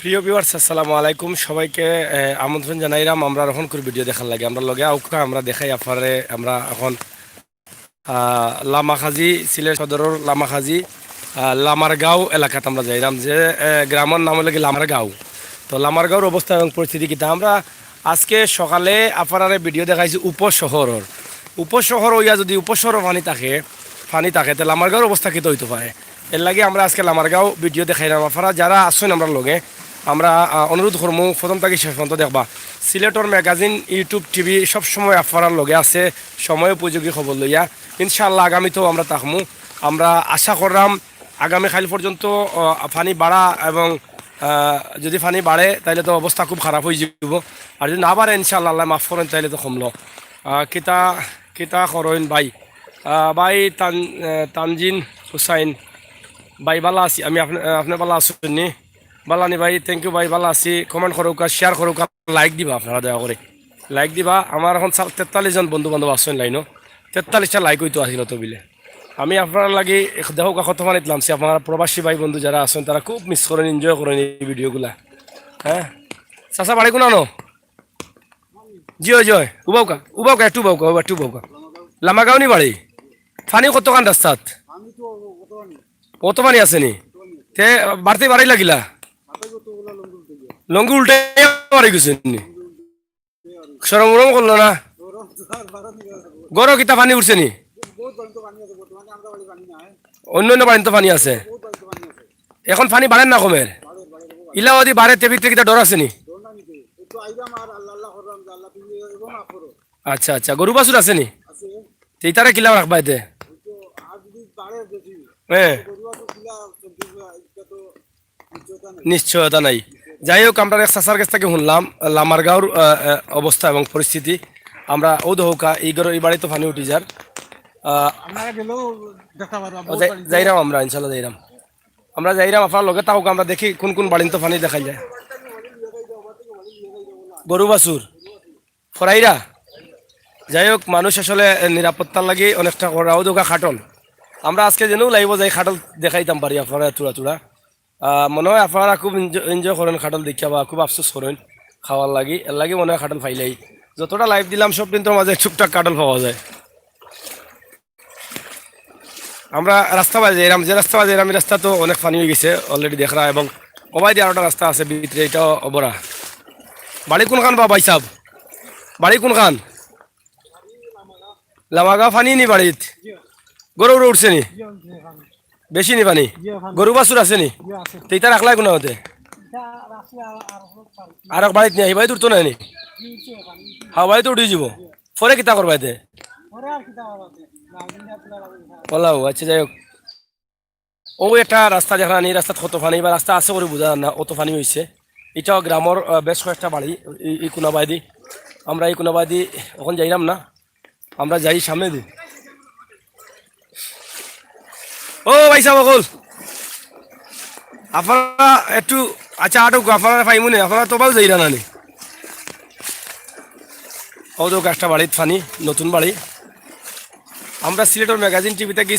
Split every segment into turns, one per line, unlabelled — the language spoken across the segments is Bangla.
প্রিয় ভিউয়ার্স আসসালামু আলাইকুম সবাইকে আমন্ত্রণ জানাইলাম আমরা এখন করে ভিডিও দেখার লাগে আমরা লগে আউকা আমরা দেখাই আপনারে আমরা এখন লামাখাজি সিলেট সদরের লামাখাজি লামারগাঁও এলাকাতে আমরা যাইলাম যে গ্রামের নাম হলো কি লামারগাঁও। তো লামারগাঁওর অবস্থা এবং পরিস্থিতি কিতা আমরা আজকে সকালে আপনারে ভিডিও দেখাইছি উপশহরের উপশহর হইয়া যদি উপশহর পানি থাকে তাহলে লামারগাঁওর অবস্থা কিতা হইতে পারে। এর লাগে আমরা আজকে লামারগাঁও ভিডিও দেখাইলাম আপনারা যারা আসছেন আমরা লগে আমরা অনুরোধ করবো প্রথম থেকে শেষ পর্যন্ত দেখবা সিলেটর ম্যাগাজিন ইউটিউব টিভি সবসময় আপনার লগে আছে সময় উপযোগী খবর লইয়া। ইনশাআল্লাহ আগামীতেও আমরা থাকমু। আমরা আশা করলাম আগামীকাল পর্যন্ত পানি বাড়া এবং যদি পানি বাড়ে তাহলে তো অবস্থা খুব খারাপ হয়ে যাব, আর যদি না বাড়ে ইনশাআল্লাহ আল্লাহ মাফ করেন তাহলে তো কমলো। কিতা কিতা করেন ভাই ভাই তানজিন হুসাইন ভাই বালা আছি আমি আপনার বালা আসুননি বালানি ভাই থ্যাংক ইউ ভাই ভালো আছি। কমেন্ট করুকা শেয়ার করুকা লাইক দিবা আপনারা দয়া করে লাইক দিবা। আমার এখন 43 জন বন্ধু বান্ধব আসছেন লাইনও 43টা লাইক হইতো আসিল তো বিলে আমি আপনার লাগে দেহ কত মানে দিলামছি আপনারা প্রবাসী ভাই বন্ধু যারা আছেন তারা খুব মিস করেন এনজয় করেন এই ভিডিওগুলা। হ্যাঁ চাচা বাড়ি কোনা নো জয় জয় উবাউকা একটু উবাউকা লামাগাঁও নি বাড়ি ফানি কতখান রাস্তাত কত পানি আসেনি তে বাড়তে বাড়ি লাগিলা লঙ্গি উল্টে মারি গেছে সরম করলো না গরো কিতা পানি উঠছে নি অন্য অন্য পানি তো পানি আছে এখন পানি বাড়েন না কমের ইলাওয়াদি বাড়ে তে ভিতরে কিতা ডর আছে নি? আচ্ছা আচ্ছা গরু বাছুর আছে নি তারা কিলা রাখবা এতে? হ্যাঁ নিশ্চয়তা নাই। যাই হোক আমরা এক চাষার কাছ থেকে শুনলাম লামারগাঁওর অবস্থা এবং পরিস্থিতি। আমরা ও দহকা এই বাড়ি তো পানি উঠি যার যাইরাম আমরা ইনশাল্লাহ যাইরাম আমরা যাইরাম আপনার লগে তাও আমরা দেখি কোন কোন বাড়িতে পানি দেখা যায়। গরু বাছুর ফরাইরা যাই হোক মানুষ আসলে নিরাপত্তার লাগে অনেকটা করাও দোকা খাটল আমরা আজকে যেন লাইব যাই খাটল দেখাইতাম পারি আপনারা চূড়া মনে হয় আপনারা খুব এনজয় করেন খাটল দেখিয়া বা খুব আফসোস করেন খাওয়ার লাগি এর লাগে মনে হয় খাটল ফাইলাই যতটা লাইভ দিলাম সব কিন্তু মাঝে টুকটাক কাটল পাওয়া যায়। আমরা রাস্তা বাজে এরাম যে রাস্তা বাজে এরাম রাস্তা তো অনেক পানি হয়ে গেছে অলরেডি দেখরা এবং কবাই দিয়ে আরেকটা রাস্তা আছে ভিতরে এটাও অবরা। বাড়ি কোনখান বা ভাই সাহেব বাড়ি কোনখান? লামাগাঁও পানি নি বাড়িত গরু উঠছে নি বেশি নি পানি গরু বাছুর আছে নি তেইটা রাখলাই কোনো হতে আর এক বাড়িত নিয়ে বাড়িতে উঠতো না নি হ্যাঁ বাড়িতে উঠে যাব পরে কিতা করবা এতে বলাও। আচ্ছা যাই হোক ও একটা রাস্তা দেখা এই রাস্তাত কত পানি বা রাস্তা আছে করে বোঝা না অত পানি হয়েছে। এটাও গ্রামের বেশ কয়েকটা বাড়ি এই কোনাবাদি আমরা এই কোনাবাদি ওখানে যাইলাম না আমরা যাই সামনে দিন। ও ভাই সাহেব বল আপনারা একটু আচ্ছা আটক আপনারা পাইমুনে আপনারা তো বাউ যাইরা নানি ও তো একটা বাড়ির ফানি নতুন বাড়ি। আমরা সিলেটর ম্যাগাজিন টিভিতে কি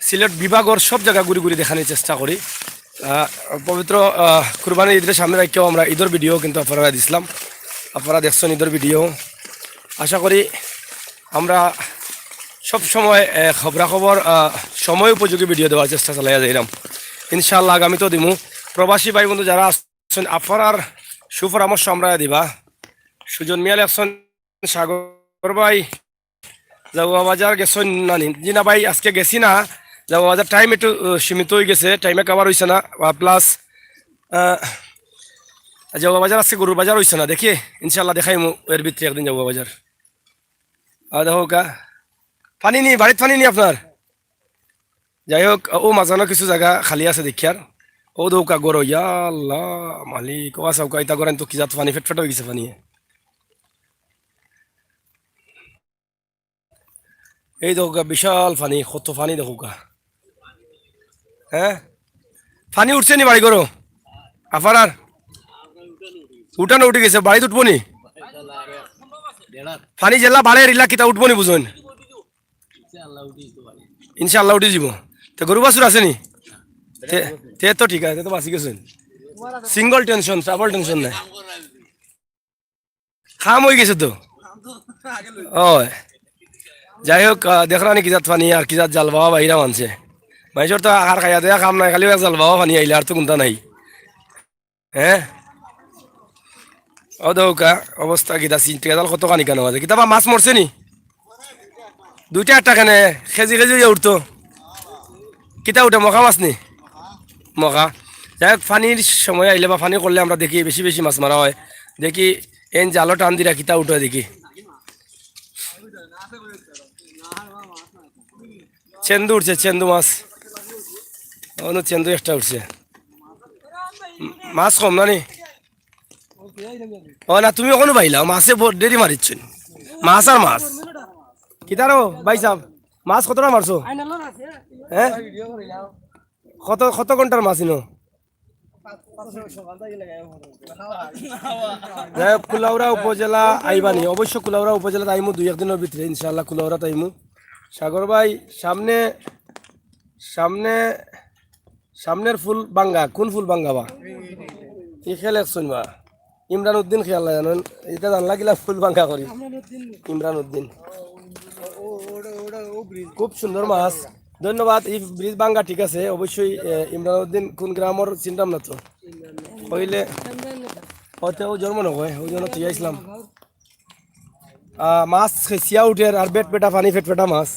সিলেট বিভাগের সব জায়গা ঘুরি ঘুরি দেখানোর চেষ্টা করি। পবিত্র কুরবানি ঈদের সামনে রাখেও আমরা ঈদের ভিডিও কিন্তু আপনারা দিছিলাম আপনারা দেখছেন ঈদের ভিডিও। আশা করি আমরা সব সময় খবরাখবর সময় উপযোগী ভিডিও দেওয়ার চেষ্টা চালাই যাইলাম ইনশাআল্লাহ আগামীতেও দিমু। প্রবাসী ভাই বন্ধু যারা আসছেন আপনার সুপরামর্শ আমরা দিবা। সুজন মিয়া লেখছেন সাগর ভাই যাওয়া বাজার গেছেন নানি জি না ভাই আজকে গেছি না যাওয়া বাজার টাইম একটু সীমিত হয়ে গেছে টাইমে কাবার হয়েছে না প্লাস যাওয়া বাজার আজকে গরুর বাজার হয়েছে না দেখি ইনশাল্লাহ দেখাই এর ভিতরে একদিন যাওয়া বাজার। দেখো কা পানি নি বাড়িতে পানি নি আপনার? যাই হোক ও মাঝানো কিছু জায়গা খালি আছে দেখি আর ও দৌকা গরো ইয়াল্লাহ মালিক ও আসা ইতা করেন তো কি যাত পানি ফেট হয়ে গেছে পানি এই দেখোকা বিশাল পানি কত পানি দেখোকা। হ্যাঁ পানি উঠছে নি বাড়ি করো আপনার উঠানো উঠে গেছে বাড়িতে উঠবো নি পানি জেলা বাড়ে রিলা কিতা উঠবো নি বুঝুন ইনশাআল্লাহ উঠে যাব। তো গরু বাছুর আছে নি তে তো ঠিক আছে তো বাঁচি গেছেন সিঙ্গল টেনশন ট্রাভেল টেনশন নাই খাম হয়ে গেছে তো ও যাই হোক দেখলানি কিজাত পানি আর কিজাত জাল বাবা বাহিরা মানছে মাইসর তো আর খাইয়া দেয়া খাম নাই খালি জাল বাবা পানি আইলে আর তো কোনটা নাই হ্যাঁ ও দৌকা অবস্থা কিতা চিন্তা জাল কত কানি কেন আছে কিতাবা মাছ মরছে নি দুইটা একটা কেনে খেজি খেজি উঠতো কিতা উঠে মখা মাছ নি মখা যাই হোক পানির সময় আইলে বা পানি করলে আমরা দেখি বেশি বেশি মাছ মারা হয় দেখি এন জালো টান দিরা কিতা উঠে দেখি চেন্দু উঠছে চেন্দু মাছ অন্য চেন্দু একটা উঠছে মাছ কম না নি ও না তুমি ওখানে পাইলা মাছে দেরি মারিচ্ছ মাছ আর মাছ কিতারো ভাই সাহ মাছ কতটা মারছো হ্যাঁ কত কত ঘন্টার মাছ ইনো যাই হোক কুলাউড়া উপজেলা আইবানি অবশ্য কুলাউড়া উপজেলা আইমু দুই একদিনের ভিতরে ইনশাল্লাহ কুলাউড়া আইমু সাগর ভাই সামনে সামনে সামনের ফুল বাঙ্গা কোন ফুল বাঙ্গা বা এই খেল একশন বা ইমরান উদ্দিন খেয়াল জানেন এটা জানলা গিলা ফুল বাঙ্গা করি ইমরান উদ্দিন খুব সুন্দর মাছ ধন্যবাদ এই ব্রিজ বাঙ্গা ঠিক আছে অবশ্যই ইমরান উদ্দিন কোন গ্রামের চিন্তাম না তো হইলে হয়তো জন্ম নয় ওই জন্য তুই আসলাম মাছ খেসিয়া উঠে আর বেট পেটা পানি ফেট পেটা মাছ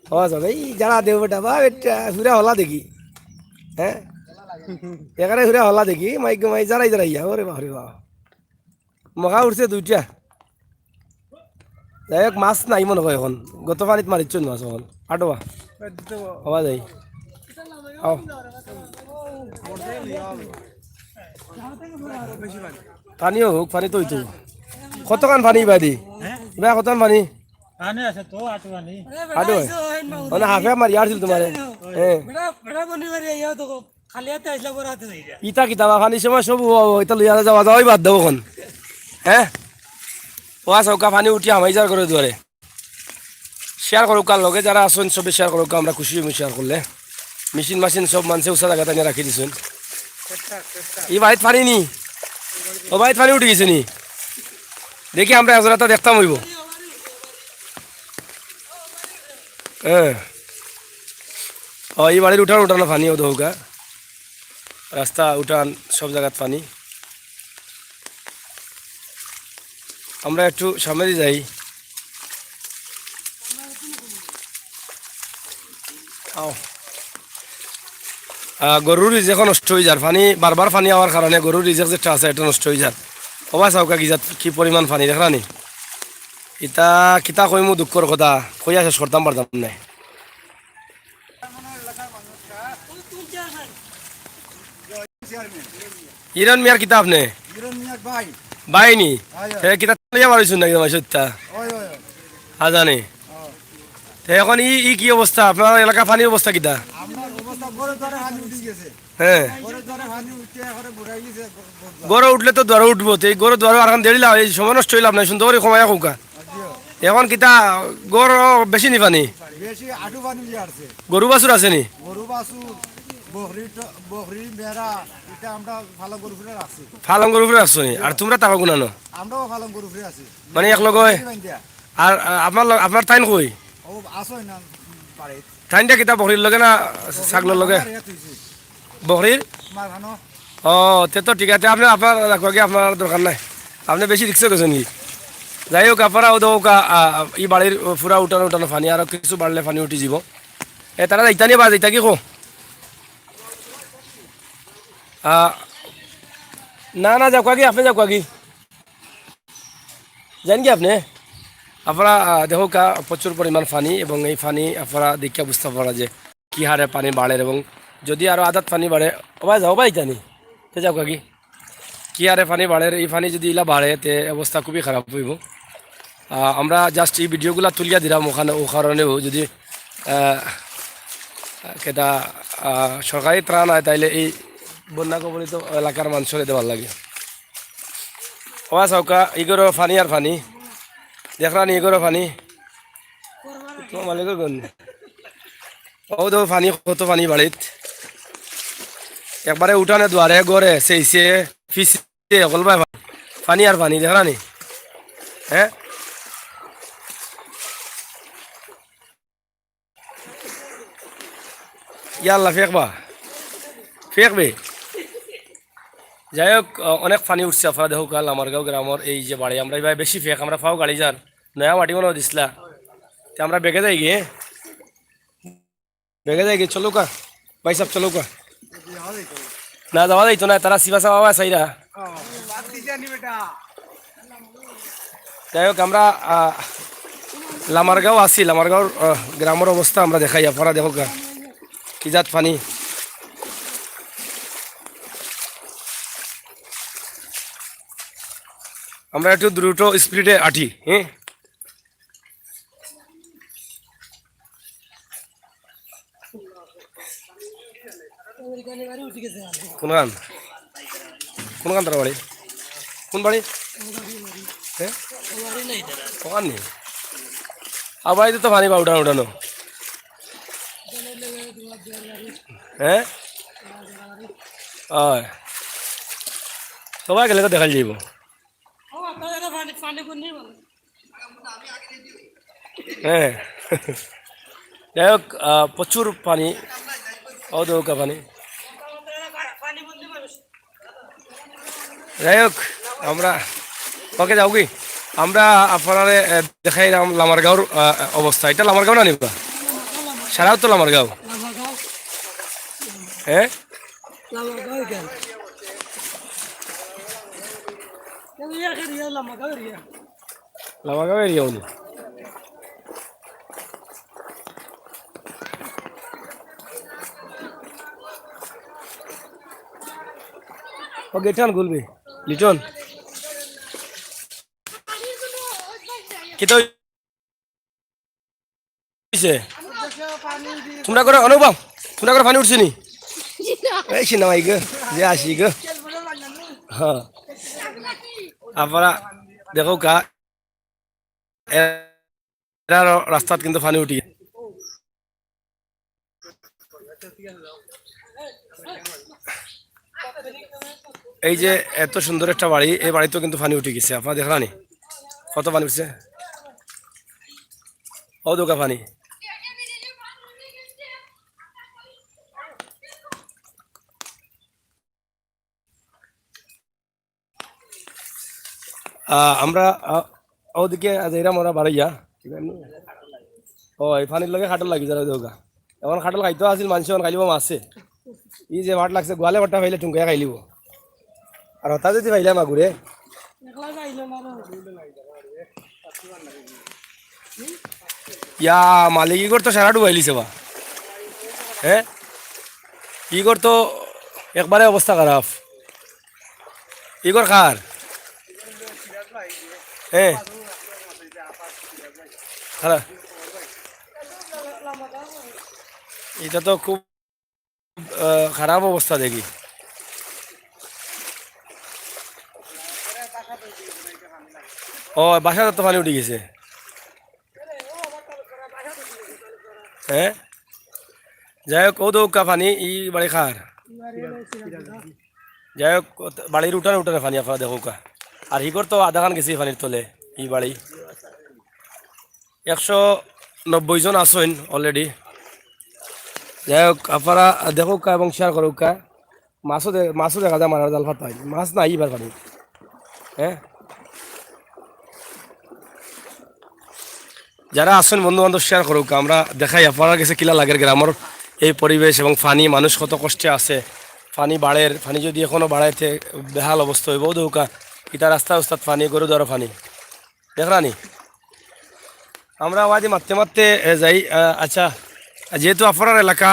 হওয়া যাবে এই যারা দেব বেটা বা ঘুরে হলা দেখি হ্যাঁ এখানে ঘুরে হলা দেখি মাইক মাই যারাই যারাই ওরে বাহরে বাহ মখা উঠছে দুইটা যাই হোক মাছ নাই মনে হয় এখন গত পানিত মারিচ্ছ মাছ এখন আটবা হওয়া যায় পানিও হোক পানি তো হইতো কতখান পানি বাদি এবার কতখান পানি আটু মানে হাফে মারি আসছিল তোমার হ্যাঁ ইটা কিতাবা পানি সময় সব এটা লইয়া যাওয়া যাওয়াই বাদ দেবো এখন হ্যাঁ ওয়া চৌকা পানি উঠি আমাই যার করে দুয়ারে শেয়ার করুক কার লগে যারা আসুন সবে শেয়ার করুক আমরা খুশি হই শেয়ার করলে মেশিন মাসিন সব মানুষে উষা জায়গা টানিয়ে রাখি দিছেন এই বাড়িত পানি নি ও বাড়িত পানি উঠে গেছে নি দেখি আমরা একজনটা দেখতাম হইব হ্যাঁ ও এই বাড়ির উঠান উঠানো পানি ও দৌকা রাস্তা উঠান সব জায়গাত পানি আমরা একটু সামনে দিয়ে যাই গরুর রিজেক নষ্ট হয়ে যার পানি বারবার পানি হওয়ার কারণে গরুর রিজেক যেটা আছে এটা নষ্ট হয়ে যার অবা চাওকা কি পরিমাণ পানি দেখলানি ইতা কিতা কইমু দুঃখর কথা কইয়া শেষ করতাম পারতাম নাই ইরান মিয়ার কিতাব নে বাইনি কিতাব লিয়া মারিছুন নাকি তোমার সত্যা হাজানি এখন ই কি অবস্থা আপনার এলাকা পানির অবস্থা কিতা হ্যাঁ গড়ে উঠলে তো দ্বারা উঠবো এই গড়ে দ্বারা আর দেরি লাভ এই সময় নষ্ট হইলাম নাই সুন্দর করে কমাইয়া কৌকা এখন কিতা গড় বেশি নি পানি গরু বাছুর আছে নি ফালং গরু ফিরে আসছো নি আর তোমরা টাকা গুনানো মানে এক লগ আর আপনার টাইম কই টাইমটা কিতা বকরির লগে না ছাগলের লগে বকরির ও তে তো ঠিক আছে আপনি আপনার রাখবে আপনার দরকার নাই আপনি বেশি রিক্সে গেছেন কি যাই হোক আপনারা ওদৌকা ই বাড়ির পুরা উঠানো উঠানো পানি আর কিছু বাড়লে পানি উঠি যাব তারা যাইতা নিয়ে বা যাইতা কি কো না না যাক কি আপনি যাক কি জান কি আপনি আপনারা দেখো কা প্রচুর পরিমাণ পানি এবং এই পানি আপনারা দেখিয়া বুঝতে পারা যে কি হারে পানি বাড়ে এবং যদি আরও আদাত পানি বাড়ে ওবাই যাও ভাই জানি তে যাও কি হারে পানি বাড়ে এই পানি যদি ইলা বাড়ে তে অবস্থা খুবই খারাপ হইব আমরা জাস্ট এই ভিডিওগুলো তুলিয়া দিলাম ওখানে ও কারণেও যদি কেটা সরকারি ত্রাণ হয় তাইলে এই বন্যা কবলিত এলাকার মানুষরে দেওয়ার লাগে ওয়া চৌকা ইগোর পানি আর পানি দেখলাম ইগোর পানি তোমার মালিকের গণ ও তো পানি কত পানি বাড়িত একবারে উঠানে দুয়ারে গড়ে সেইছে ফিসে অকল ভাই পানি আর পানি দেখা নি হ্যাঁ ইয়াল্লা ফেকবা ফেকবে যাই হোক অনেক পানি উঠছে আপনারা দেখো কাল আমার গাঁও গ্রামের এই যে বাড়ি আমরা এবার বেশি ফেক আমরা ফাও গাড়ি যার নয়া মাটি মনে দিছিলা তে আমরা বেগে যাই গিয়ে চলো কা ভাই সাহেব চলো কা না যাওয়া যাইতো না তারা সিবা সাবা চাইরা যাই হোক আমরা লামারগাঁও আছি লামারগাঁওর গ্রামের অবস্থা আমরা দেখাই আপনারা দেখো কা কি জাত পানি আমরা একটু দ্রুত স্পিডে আঠি হ্যাঁ কোনখান কোনখান তার বাড়ি কোন বাড়ি হ্যাঁ ওখান নেই আর বাড়িতে তো পানি বা উঠানো উঠানো হ্যাঁ হয় সবাই গেলে তো দেখাল যাইব হ্যাঁ যাই হোক প্রচুর পানি অদৌকা পানি যাই হোক আমরা ওকে যাও কি আমরা আপনার দেখাই লামারগাঁওর অবস্থা এটা লামারগাঁও না নিবা সারাও তো লামারগাঁও হ্যাঁ লামারগাঁও এরিয়া উনি ও গেটান খুলবি লিটন কিতো হইছে তোমরা করে অনুভব তোমরা করে পানি উঠছে নি এই সিনেমাই গো যে আসি গো হ্যাঁ আপনারা দেখো কা রাস্তাত কিন্তু পানি উঠি এই যে এত সুন্দর একটা বাড়ি এই বাড়িতেও কিন্তু পানি উঠে গেছে আপনারা দেখলানি কত পানি উঠছে ও দোকা পানি আমরা ওদিকে যাইরাম ওরা বাড়াইয়া ও এই পানির লগে খাটল লাগি যারা দোকা এখন খাটল খাইতো আছিল মানুষ এখন খাইলিব মাছে ই যে ভাট লাগছে গোয়ালে ভাটটা খাইলে টুঙ্কাই খাইলিব আর হতা যদি পাইলে মাগুরে ইয়া মালিক ই করতো সারা ডুবাইলিছে বা হ্যাঁ ই করতো একবারে অবস্থা খারাপ ই কর খার হ্যাঁ খারাপ এটা তো খুব খারাপ অবস্থা দেখি ও বাসা তো পানি উঠে গেছে হ্যাঁ যাই হোক ও দৌকা পানি ই বাড়ি খার যাই হোক বাড়ির উঠানে উঠানে পানি আপনারা দেখো কা আর হিগর তো আধা খান গেছি পানির তলে ই বাড়ি 190 জন আসেন অলরেডি যাই হোক আপনারা দেখো কা এবং শেয়ার করো কা মাছও দেখা যায় মারার জাল ফাটাই মাছ নাই এবার পানি হ্যাঁ যারা আসেন বন্ধু বান্ধব শেয়ার করুক আমরা দেখাই আপনার কাছে কিলা লাগে গ্রামের এই পরিবেশ এবং পানি মানুষ কত কষ্টে আছে পানি বাড়ের পানি যদি এখনো বাড়াইতে বেহাল অবস্থা হইব দৌকা ইটা রাস্তা উস্তাদ পানি গরু দেওয়ার পানি দেখলানি আমরা আওয়াজে মারতে মারতে যাই আচ্ছা যেহেতু আপনার এলাকা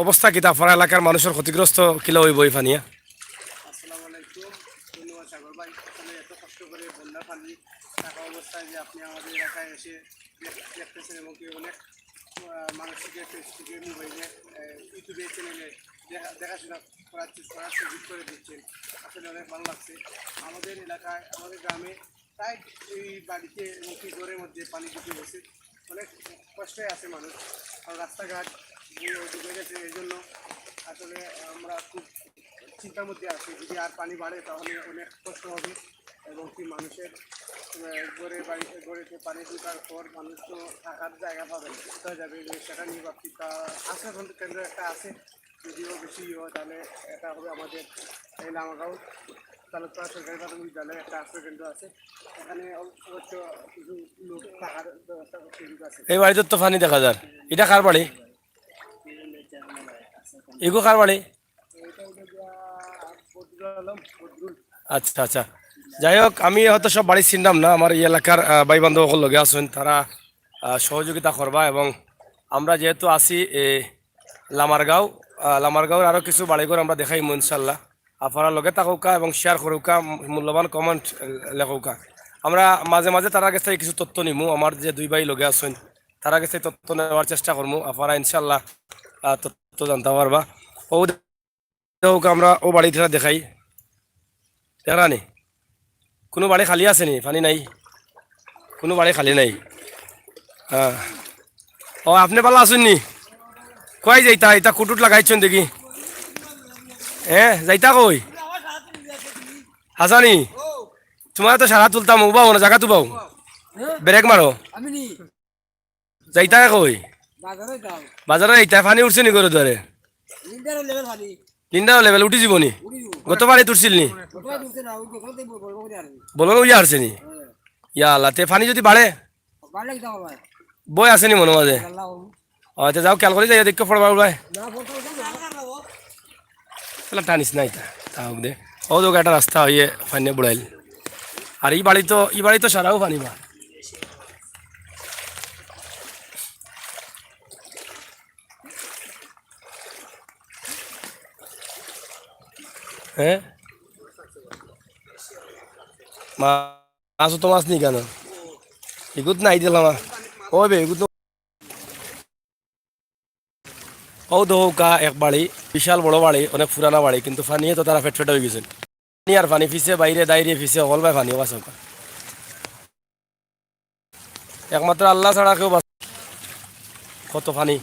অবস্থা কিতা আপনার এলাকার মানুষের ক্ষতিগ্রস্ত কিলা হইব এই পানিয়া
আসসালামু আলাইকুম ধন্যবাদ সাগর ভাই আসলে এত কষ্ট করে বন্যা পানি থাকা অবস্থায় যে আপনি আমাদের এলাকায় এসে দেখতেছেন এবং কি অনেক মানুষকে ফেসবুকে মোবাইলে ইউটিউবে চ্যানেলে দেখাশোনা করার সুযোগ করে দিচ্ছেন আসলে অনেক ভালো লাগছে আমাদের এলাকায় আমাদের গ্রামে প্রায় এই বাড়িতে এবং কি ঘরের মধ্যে পানি ঢুকে গেছে অনেক কষ্টে আছে মানুষ আর রাস্তাঘাট ডুবে গেছে এই জন্য আসলে আমরা খুব চিন্তার মধ্যে আছে, যদি আর পানি বাড়ে তাহলে অনেক কষ্ট হবে এবং কি মানুষের গড়েতে পানি ঢোকার পর মানুষ তো থাকার জায়গা পাবে না, কোথায় যাবে সেটা নিয়ে ভাবছি। তা আশ্রয় কেন্দ্র একটা আছে, যদিও বেশি হয় তাহলে এটা হবে আমাদের এই লামাগাঁও তালুকা সরকারি প্রাথমিক বিদ্যালয়ে একটা আশ্রয় কেন্দ্র আছে, এখানে অবশ্য কিছু লোক থাকার ব্যবস্থা করতে আছে।
এই বাড়িতে তো পানি দেখা যায়। এটা কার বাড়ি? এগো কার বাড়ি? আচ্ছা আচ্ছা, যাই হোক আমি হয়তো সব বাড়ি চিনলাম না, আমার এই এলাকার ভাই বান্ধব সকল লগে আছেন, তারা সহযোগিতা করবা। এবং আমরা যেহেতু আছি লামারগাঁও, লামারগাঁওর আরও কিছু বাড়িঘর আমরা দেখাই ইনশাল্লাহ। আপনারা লগে থাকুকা এবং শেয়ার করুকা, মূল্যবান কমেন্ট লেখুকা। আমরা মাঝে মাঝে তারা কাছ থেকে কিছু তথ্য নিমু, আমার যে দুই ভাই লগে আছেন তারা কাছে তথ্য নেওয়ার চেষ্টা করবো। আপনারা ইনশাল্লাহ তথ্য জানতে পারবা। ও দেখুক আমরা ও বাড়িটা দেখাই, দেখা নি কোনো বাড়ি খালি আছে নি? পানি নাই, কোনো বাড়ি খালি নাই। হ্যাঁ, ও আপনি ভালো আসুন নি? কই যাইতা? এটা কুটুট লাগাইছেন দেখি। হ্যাঁ যাইতা কই? হাসানি তোমার তো সারা তুলতাম, উবাও না জায়গা তুবাও, ব্রেক মারো। যাইতা কই? বাজারে যাইতা? পানি উঠছে নি করে ধরে? লিন্ডার লেভেল উঠি যাবনি? গতবারে তুলছিল নি? বলো উইয়া আসছে নি? ইয়া আল্লাহ, তে পানি যদি বাড়ে বই আছে নি মনে মাঝে? আচ্ছা যাও, খেয়াল করে যাই দেখতে পড়বা ভাই, টানিস নাই তা হোক দে। ও তো একটা রাস্তা হইয়ে পানি বুড়াইল। আর এই বাড়ি তো সারাও পানি বা। হ্যাঁ, মাছ তো মাছ নি কেন? এগুত নাই দিলাম ও বে, এগুত ও দৌকা এক বাড়ি, বিশাল বড় বাড়ি, অনেক পুরানা বাড়ি, কিন্তু পানিয়ে তো তারা ফেট ফেট হয়ে গেছে। পানি আর পানি, ফিসে বাইরে দাঁড়িয়ে ফিসে অকল ভাই পানি বাঁচা, একমাত্র আল্লাহ ছাড়া কেউ বাঁচ। কত পানি!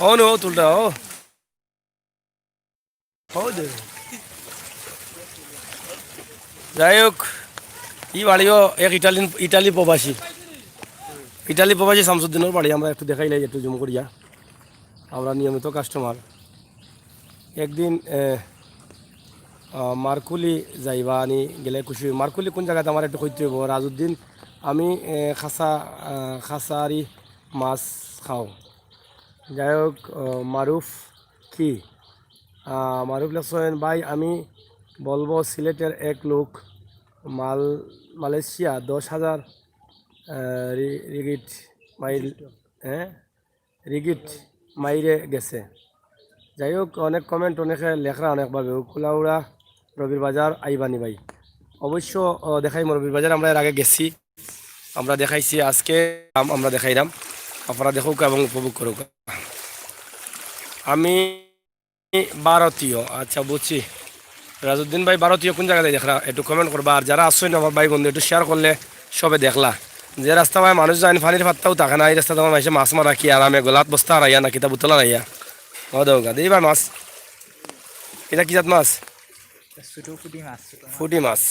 ও নো তুলটা ও যাই হোক, ই বাড়িও এক ইটালি প্রবাসী শামসুদ্দিনের বাড়ি। আমরা একটু দেখাই লাই, একটু জুম করিয়া, আমরা নিয়মিত কাস্টমার। একদিন মারকুলি যাইবা আনি গেলে খুশি। মারকুলি কোন জায়গাতে আমার একটু কইতে হইব। রাজউদ্দিন আমি খাসারি মাছ খাও। যাই হোক, মারুফ কি মারুফ লেখছেন, ভাই আমি বলবো সিলেটের এক লোক মালয়েশিয়া 10,000 রিগিট মাইল, হ্যাঁ রিগিট মাইরে গেছে। যাই হোক, অনেক কমেন্ট, অনেকে লেখরা অনেকভাবে। কুলাউড়া রবির বাজার আইবানি ভাই, অবশ্য দেখাই রবির বাজার আমরা এর আগে গেছি, আমরা দেখাইছি। আজকে আমরা দেখাইলাম, আপনারা দেখুক এবং উপভোগ করুক। আমি ভারতীয়, আচ্ছা বুঝছি। রাজউদ্দিন ভাই ভারতীয় কোন জায়গায় দেখলা একটু কমেন্ট করবা। আর যারা আসছেন আমার ভাই বন্ধু একটু শেয়ার করলে সবে দেখলা। যে রাস্তা ভাই মানুষ যায় পানির পাত্তাও থাকে না, এই রাস্তা তোমার মাসে মাছ মারা কি আরামে গোলাত বস্তা হারাইয়া না কিতা বুতলা রাইয়া দৌকা দিই ভাই মাছ। এটা কি জাত মাছ? ফুটি মাছ,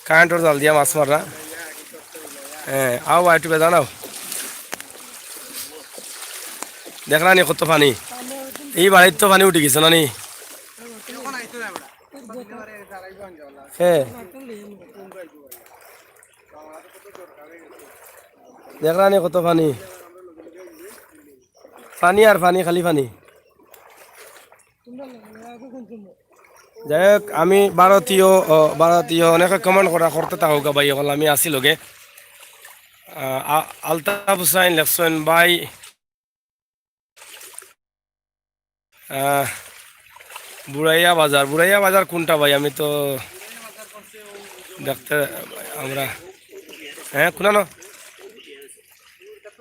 কারেন্টর জাল দিয়া মাছ মারা। হ্যাঁ আও ভাই একটু বেজা নাও, দেখলা নি কত পানি? এই বাড়ির তো পানি উঠে গেছে না নি? হ্যাঁ দেখলা নি কত পানি? পানি আর পানি, খালি পানি। যাই হোক, আমি ভারতীয় অনেকে কমেন্ট করতে থাকুক ভাই, এখন আমি আসি লগে। আলতাফ হুসাইন লেখছেন, ভাই বুড়াইয়া বাজার কোনটা ভাই? আমি তো দেখতে আমরা, হ্যাঁ কোনানো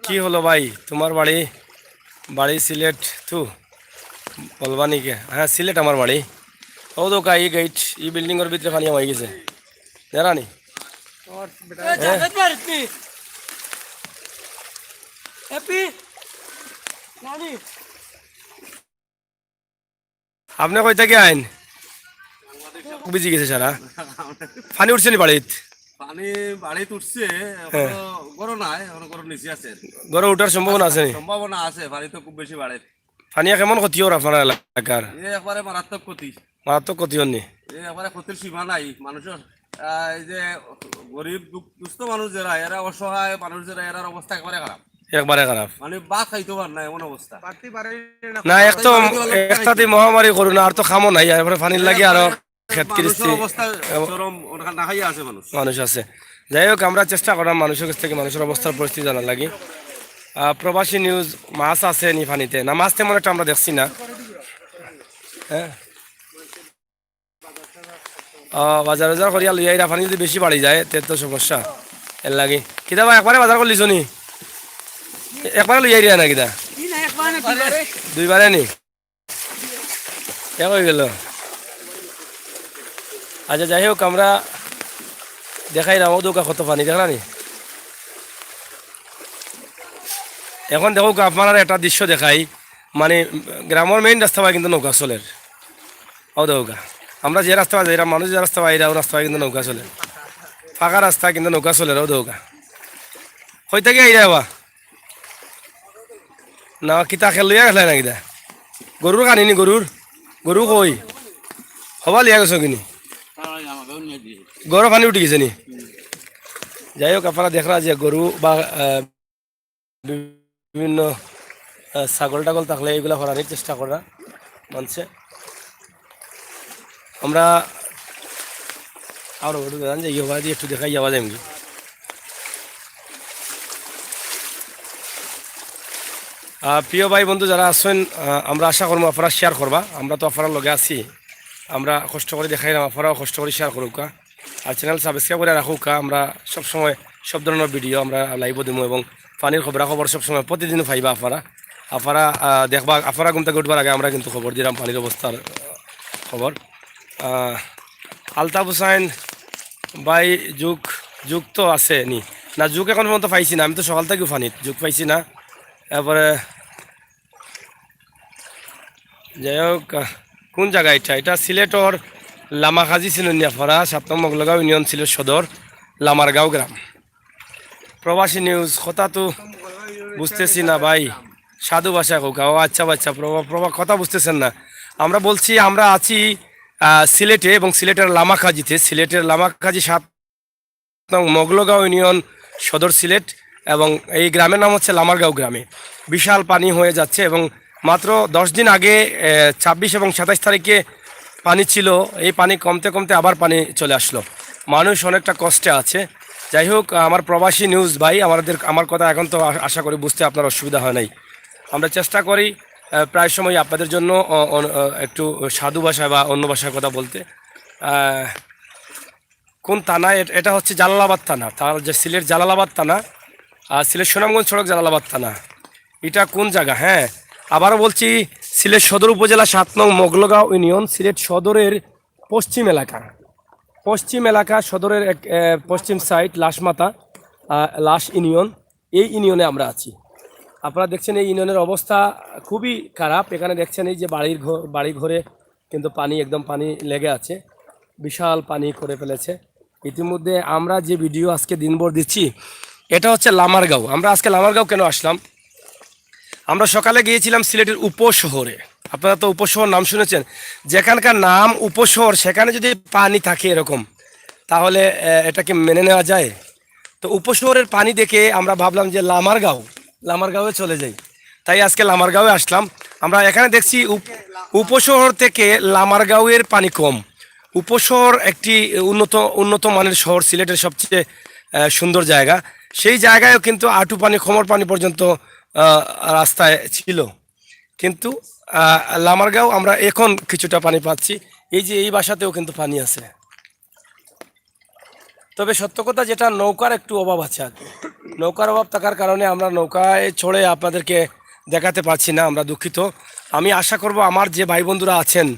কি হলো ভাই? তোমার বাড়ি সিলেট তো বলবা নাকি? হ্যাঁ সিলেট আমার বাড়ি। ও তো এই গেট, এই বিল্ডিংয়ের ভিতরে পানি হয়ে গেছে, জানা নি? আপনি কই থেকে আইন বিজি গেছে সারা পানি উঠছে নি বাড়িত
পানি বাড়িত উঠছে
হ্যাঁ।
এখনো গরম নাই এখনো গরম নিচে আছে
ঘরে উঠার সম্ভাবনা আছে নি
সম্ভাবনা আছে পানি তো খুব বেশি বাড়ে
পানিয়া কেমন ক্ষতি ওর আপনার এলাকার
একবারে মারাত্মক ক্ষতি
মারাত্মক ক্ষতি হননি
একবারে ক্ষতির সীমা নাই মানুষের এই যে গরিব দুস্থ মানুষ যারা এরা অসহায় মানুষ যারা এরার অবস্থা একবারে খারাপ
একবারে খারাপ
মানে বাদ খাইতে পার না এমন অবস্থা
বাড়তি বাড়ে
না এক তো একটাতে মহামারী করুন আর তো খামো নাই এরপরে পানির লাগে আরো ক্ষেত
মানুষের
কিস্তি
অবস্থা চরম ওখানে না খাইয়া আছে মানুষ
মানুষ আছে যাই হোক আমরা চেষ্টা করলাম মানুষের কাছ থেকে মানুষের অবস্থার পরিস্থিতি জানার লাগি প্রবাসী নিউজ মাছ আছে নি পানিতে না মাছ তেমন একটা আমরা দেখছি না হ্যাঁ বাজার বাজার করিয়া লইয়া এরা পানি যদি বেশি বাড়ি যায় তে তো সমস্যা এর লাগে কিতা বা একবারে বাজার করলিস নি একবারে লইয়া দিয়া না কিতা দুইবারে নি এক হয়ে গেল আচ্ছা যাই হোক আমরা দেখাই না ও দৌকা কত পানি দেখলা নি এখন দেখো আপনার একটা দৃশ্য দেখাই মানে গ্রামের মেইন রাস্তা পাই কিন্তু নৌকা চলের ও দৌকা আমরা যে রাস্তা পাই এরা মানুষ যে রাস্তা পাই এরাও রাস্তা পাই কিন্তু নৌকা চলে ফাঁকা রাস্তা কিন্তু নৌকা চলে ও দৌকা হই থেকে আই যাবা না কিতা খেল লইয়া গেলে না কিতা গরুর কানিনি গরু কই হবা লিয়া গেছ কিনি গরু পানি উঠে গেছে নি যাই হোক আপনারা দেখরা যে গরু বা বিভিন্ন ছাগল টাগল থাকলে এইগুলা করার চেষ্টা করা মানছে আমরা আরো জান যে ইয়ে দিয়ে একটু দেখাই যাওয়া যায় প্রিয় ভাই বন্ধু যারা আছেন আমরা আশা করবো আপনারা শেয়ার করবা আমরা তো আপনার লগে আছি আমরা কষ্ট করে দেখাই না আপনারাও কষ্ট করে শেয়ার করুক আর চ্যানেল সাবস্ক্রাইব করে রাখুক আমরা সবসময় সব ধরনের ভিডিও আমরা লাইভ দিব এবং পানির খবর সবসময় প্রতিদিন পাইবা আপনারা দেখবা আপনারা ঘুম থেকে উঠবার আগে আমরা কিন্তু খবর দিলাম পানির অবস্থার খবর আলতাফ হুসাইন ভাই যুগ তো আছে নি না যুগ এখন পর্যন্ত পাইছি না আমি তো সকাল থেকেও পানিত যুগ পাইছি না তারপরে যাই হোক কোন জায়গা এটা সিলেটর লামাখাজি সিলনিয়াপাড়া 7 নং মগলগাঁও ইউনিয়ন সিলেট সদর লামারগাঁও গ্রাম প্রবাসী নিউজ কথা তো বুঝতেছি না ভাই সাধু ভাষা কোকা ও আচ্ছা বাচ্চা প্রভা কথা বুঝতেছেন না আমরা বলছি আমরা আছি সিলেটে এবং সিলেটের লামাখাজিতে সিলেটের লামাখাজি 7 নং মগলগাঁও ইউনিয়ন সদর সিলেট এবং এই গ্রামের নাম হচ্ছে লামারগাঁও গ্রামে বিশাল পানি হয়ে যাচ্ছে এবং মাত্র 10 দিন আগে 26 এবং 27 তারিখে পানি ছিল এই পানি কমতে কমতে আবার পানি চলে আসলো মানুষ অনেকটা কষ্টে আছে যাই হোক আমার প্রবাসী নিউজ ভাই আমার কথা এখন তো আশা করি বুঝতে আপনার অসুবিধা হয় নাই আমরা চেষ্টা করি প্রায় সময় আপনাদের জন্য একটু সাধু ভাষায় বা অন্য ভাষায় কথা বলতে কোন থানা এটা হচ্ছে জালালাবাদ থানা তার যে সিলেট জালালাবাদ থানা আর সিলেট সুনামগঞ্জ সড়ক জালালাবাদ থানা এটা কোন জায়গা হ্যাঁ আবারও বলছি সিলেট সদর উপজেলা 7 নং মগলগাঁও ইউনিয়ন সিলেট সদরের পশ্চিম এলাকা সদরের পশ্চিম সাইড লাশমাতা লাশ ইউনিয়ন এই ইউনিয়নে আমরা আছি আপনারা দেখছেন এই ইউনিয়নের অবস্থা খুবই খারাপ এখানে দেখছেন এই যে বাড়ি ঘরে কিন্তু একদম পানি লেগে আছে বিশাল পানি করে ফেলেছে ইতিমধ্যে আমরা যে ভিডিও আজকে দিনভর দিচ্ছি এটা হচ্ছে লামারগাঁও আমরা আজকে লামারগাঁও কেন আসলাম আমরা সকালে গিয়েছিলাম সিলেটের উপশহরে আপনারা তো উপশহর নাম শুনেছেন যেখানকার নাম উপশহর সেখানে যদি পানি থাকে এরকম তাহলে এটাকে মেনে নেওয়া যায় তো উপশহরের পানি দেখে আমরা ভাবলাম যে লামারগাঁওয়ে চলে যাই তাই আজকে লামারগাঁওয়ে আসলাম আমরা এখানে দেখছি উপশহর থেকে লামারগাঁওয়ের পানি কম উপশহর একটি উন্নত মানের শহর সিলেটের সবচেয়ে সুন্দর জায়গা সেই জায়গায়ও কিন্তু আঁটু পানি কোমর পানি পর্যন্ত রাস্তায় ছিল কিন্তু লামারগাঁও আমরা এখন কিছুটা পানি পাচ্ছি এই যে এই বাসাতেও কিন্তু পানি আছে তবে সত্য কথা যেটা নৌকার একটু অভাব আছে আর নৌকার অভাব থাকার কারণে আমরা নৌকায় চড়ে আপনাদেরকে দেখাতে পারছি না আমরা দুঃখিত আমি আশা করব আমার যে ভাই বন্ধুরা আছেন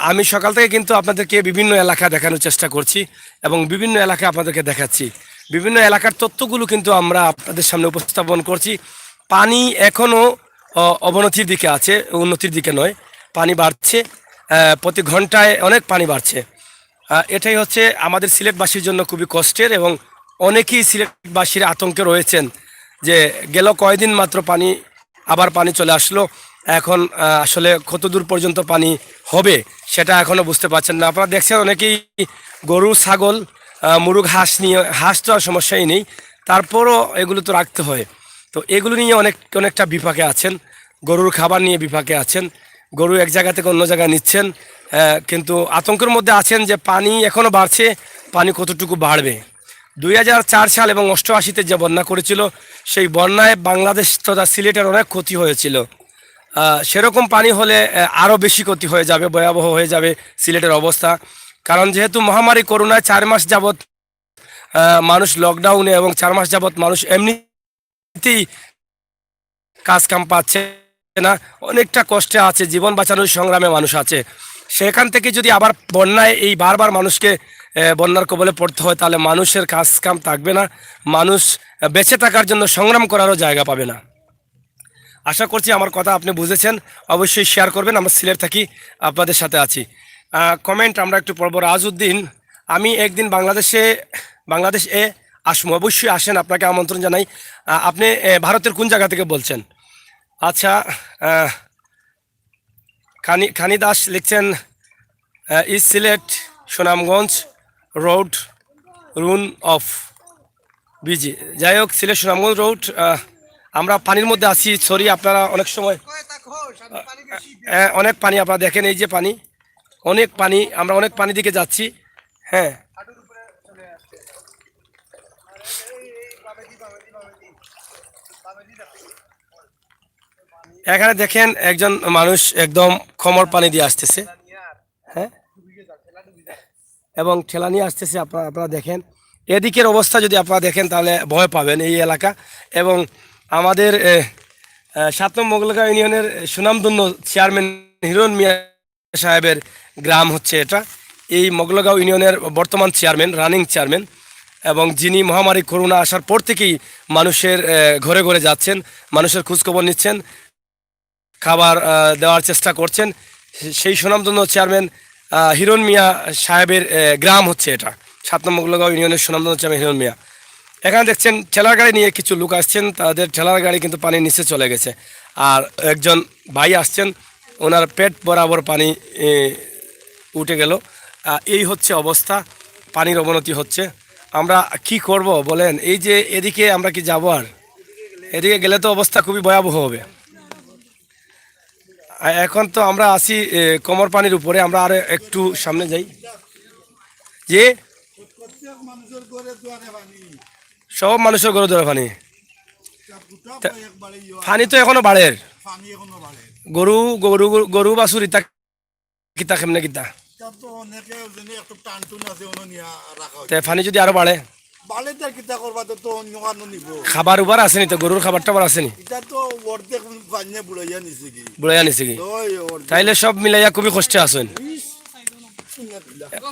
আমি সকাল থেকে কিন্তু আপনাদেরকে বিভিন্ন এলাকা দেখানোর চেষ্টা করছি এবং বিভিন্ন এলাকা আপনাদেরকে দেখাচ্ছি বিভিন্ন এলাকার তথ্যগুলো কিন্তু আমরা আপনাদের সামনে উপস্থাপন করছি পানি এখনও অবনতির দিকে আছে, উন্নতির দিকে নয়। পানি বাড়ছে, প্রতি ঘন্টায় অনেক পানি বাড়ছে। এটাই হচ্ছে আমাদের সিলেটবাসীর জন্য খুবই কষ্টের, এবং অনেকেই সিলেটবাসীর আতঙ্কে রয়েছেন যে গেল কয়দিন মাত্র পানি, আবার পানি চলে আসলো। এখন আসলে কত দূর পর্যন্ত পানি হবে সেটা এখনও বুঝতে পারছেন না। আপনারা দেখছেন অনেকেই গরু, ছাগল, মুরগ, হাঁস নিয়ে, হাঁস তো আর সমস্যাই নেই, তারপরও এগুলো তো রাখতে হয়। তো এগুলো নিয়ে অনেকটা বিপাকে আছেন। গরুর খাবার নিয়ে বিপাকে আছেন, গরু এক জায়গা থেকে অন্য জায়গায় নিচ্ছেন, কিন্তু আতঙ্কের মধ্যে আছেন যে পানি এখনও বাড়ছে, পানি কতটুকু বাড়বে। 2004 সাল এবং 88-তে যে বন্যা করেছিল, সেই বন্যায় বাংলাদেশ তথা সিলেটের অনেক ক্ষতি হয়েছিল। সেরকম পানি হলে আরও বেশি ক্ষতি হয়ে যাবে, ভয়াবহ হয়ে যাবে সিলেটের অবস্থা। কারণ যেহেতু মহামারী করোনায় 4 মাস যাবৎ মানুষ লকডাউনে, এবং 4 মাস যাবৎ মানুষ এমনিতেই কাজ কাম পাচ্ছে না, অনেকটা কষ্টে আছে, জীবন বাঁচানোর সংগ্রামে মানুষ আছে। সেখান থেকে যদি আবার বন্যায় এই বারবার মানুষকে বন্যার কবলে পড়তে হয়, তাহলে মানুষের কাজ কাম থাকবে না, মানুষ বেঁচে থাকার জন্য সংগ্রাম করারও জায়গা পাবে না। আশা করছি আমার কথা আপনি বুঝেছেন। অবশ্যই শেয়ার করবেন। আমরা সিলেট থাকি, আপনাদের সাথে আছি। কমেন্ট আমরা একটু পড়ব। রাজউদ্দিন, আমি একদিন বাংলাদেশে আসবো, অবশ্যই আসেন, আপনাকে আমন্ত্রণ জানাই। আপনি ভারতের কোন জায়গা থেকে বলছেন? আচ্ছা, খানি দাস লিখছেন is Sylhet Sunamganj road run of busy. যাই হোক, সিলেট সুনামগঞ্জ রোড, আমরা পানির মধ্যে আছি, সরি। আপনারা অনেক সময় অনেক পানি, আপনারা দেখেন এই যে পানি, অনেক পানি, আমরা অনেক পানি দিকে যাচ্ছি। হ্যাঁ,
হাঁটুর উপরে চলে আসছে। আর এই বামেদি বামেদি বামেদি বামেদি দেখো।
এখানে দেখেন একজন মানুষ একদম খমর পানি দিয়ে আসতেছে, হ্যাঁ, এবং ঠেলা নিয়ে আসতেছে। আপনারা দেখেন এদিকের অবস্থা, যদি আপনারা দেখেন তাহলে ভয় পাবেন এই এলাকা। এবং আমাদের 7 নম্বর মোগলগাঁও ইউনিয়নের সুনামধন্য চেয়ারম্যান হিরণ মিয়া সাহেবের গ্রাম হচ্ছে এটা। এই মোগলগাঁও ইউনিয়নের বর্তমান চেয়ারম্যান, রানিং চেয়ারম্যান, এবং যিনি মহামারী করোনা আসার পর থেকেই মানুষের ঘরে ঘরে যাচ্ছেন, মানুষের খোঁজখবর নিচ্ছেন, খাবার দেওয়ার চেষ্টা করছেন। সেই সুনামধন্য চেয়ারম্যান হিরণ মিয়া সাহেবের গ্রাম হচ্ছে এটা। 7 নম্বর মোগলগাঁও ইউনিয়নের সুনামধন্য চেয়ারম্যান হিরণ মিয়া। এখানে দেখছেন ঠেলার গাড়ি নিয়ে কিছু লোক আসছেন, তাদের ঠেলার গাড়ি কিন্তু পানির নিচে চলে গেছে। আর একজন ভাই আসছেন, ওনার পেট বরাবর পানি উঠে গেল। এই হচ্ছে অবস্থা, পানির অবনতি হচ্ছে। আমরা কি করব বলেন? এই যে এদিকে আমরা কি যাব? আর এদিকে গেলে তো অবস্থা খুবই ভয়াবহ হবে। এখন তো আমরা আছি কোমর পানির উপরে, আমরা আর একটু সামনে যাই। যে সব মানুষের গরু ধরে পানি, পানি তো এখনো বাড়ে। গরু গরু গরু বাছুর ইতা কিতা কেমনে কিতা, পানি যদি আরো বাড়ে, খাবার উবার আছে নি? তো গরুর খাবার টাবার আছে নি? বুড়াইয়া নিছে কি? তাইলে সব মিলাইয়া খুবই কষ্টে আছেন।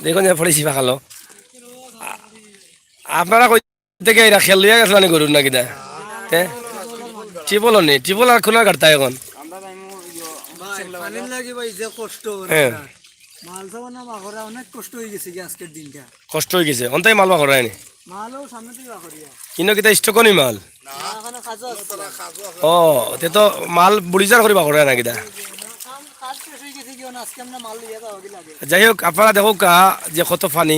দেখুন পড়েছি ফাঁকালো। আপনারা কই থেকে এরা খেল লইয়া গেছিল নি গরুর নাকি? হ্যাঁ, টিপল নেই, টিপল আর খুনা কাটতা এখন। হ্যাঁ, কষ্ট হয়ে গেছে, অন্তাই মাল বা করায়নি কিনো কিতা স্টক নি মাল। ও, তে তো মাল বুড়িজার করিবা করে না কিতা। যাই হোক, আপনারা দেখো যে কত পানি,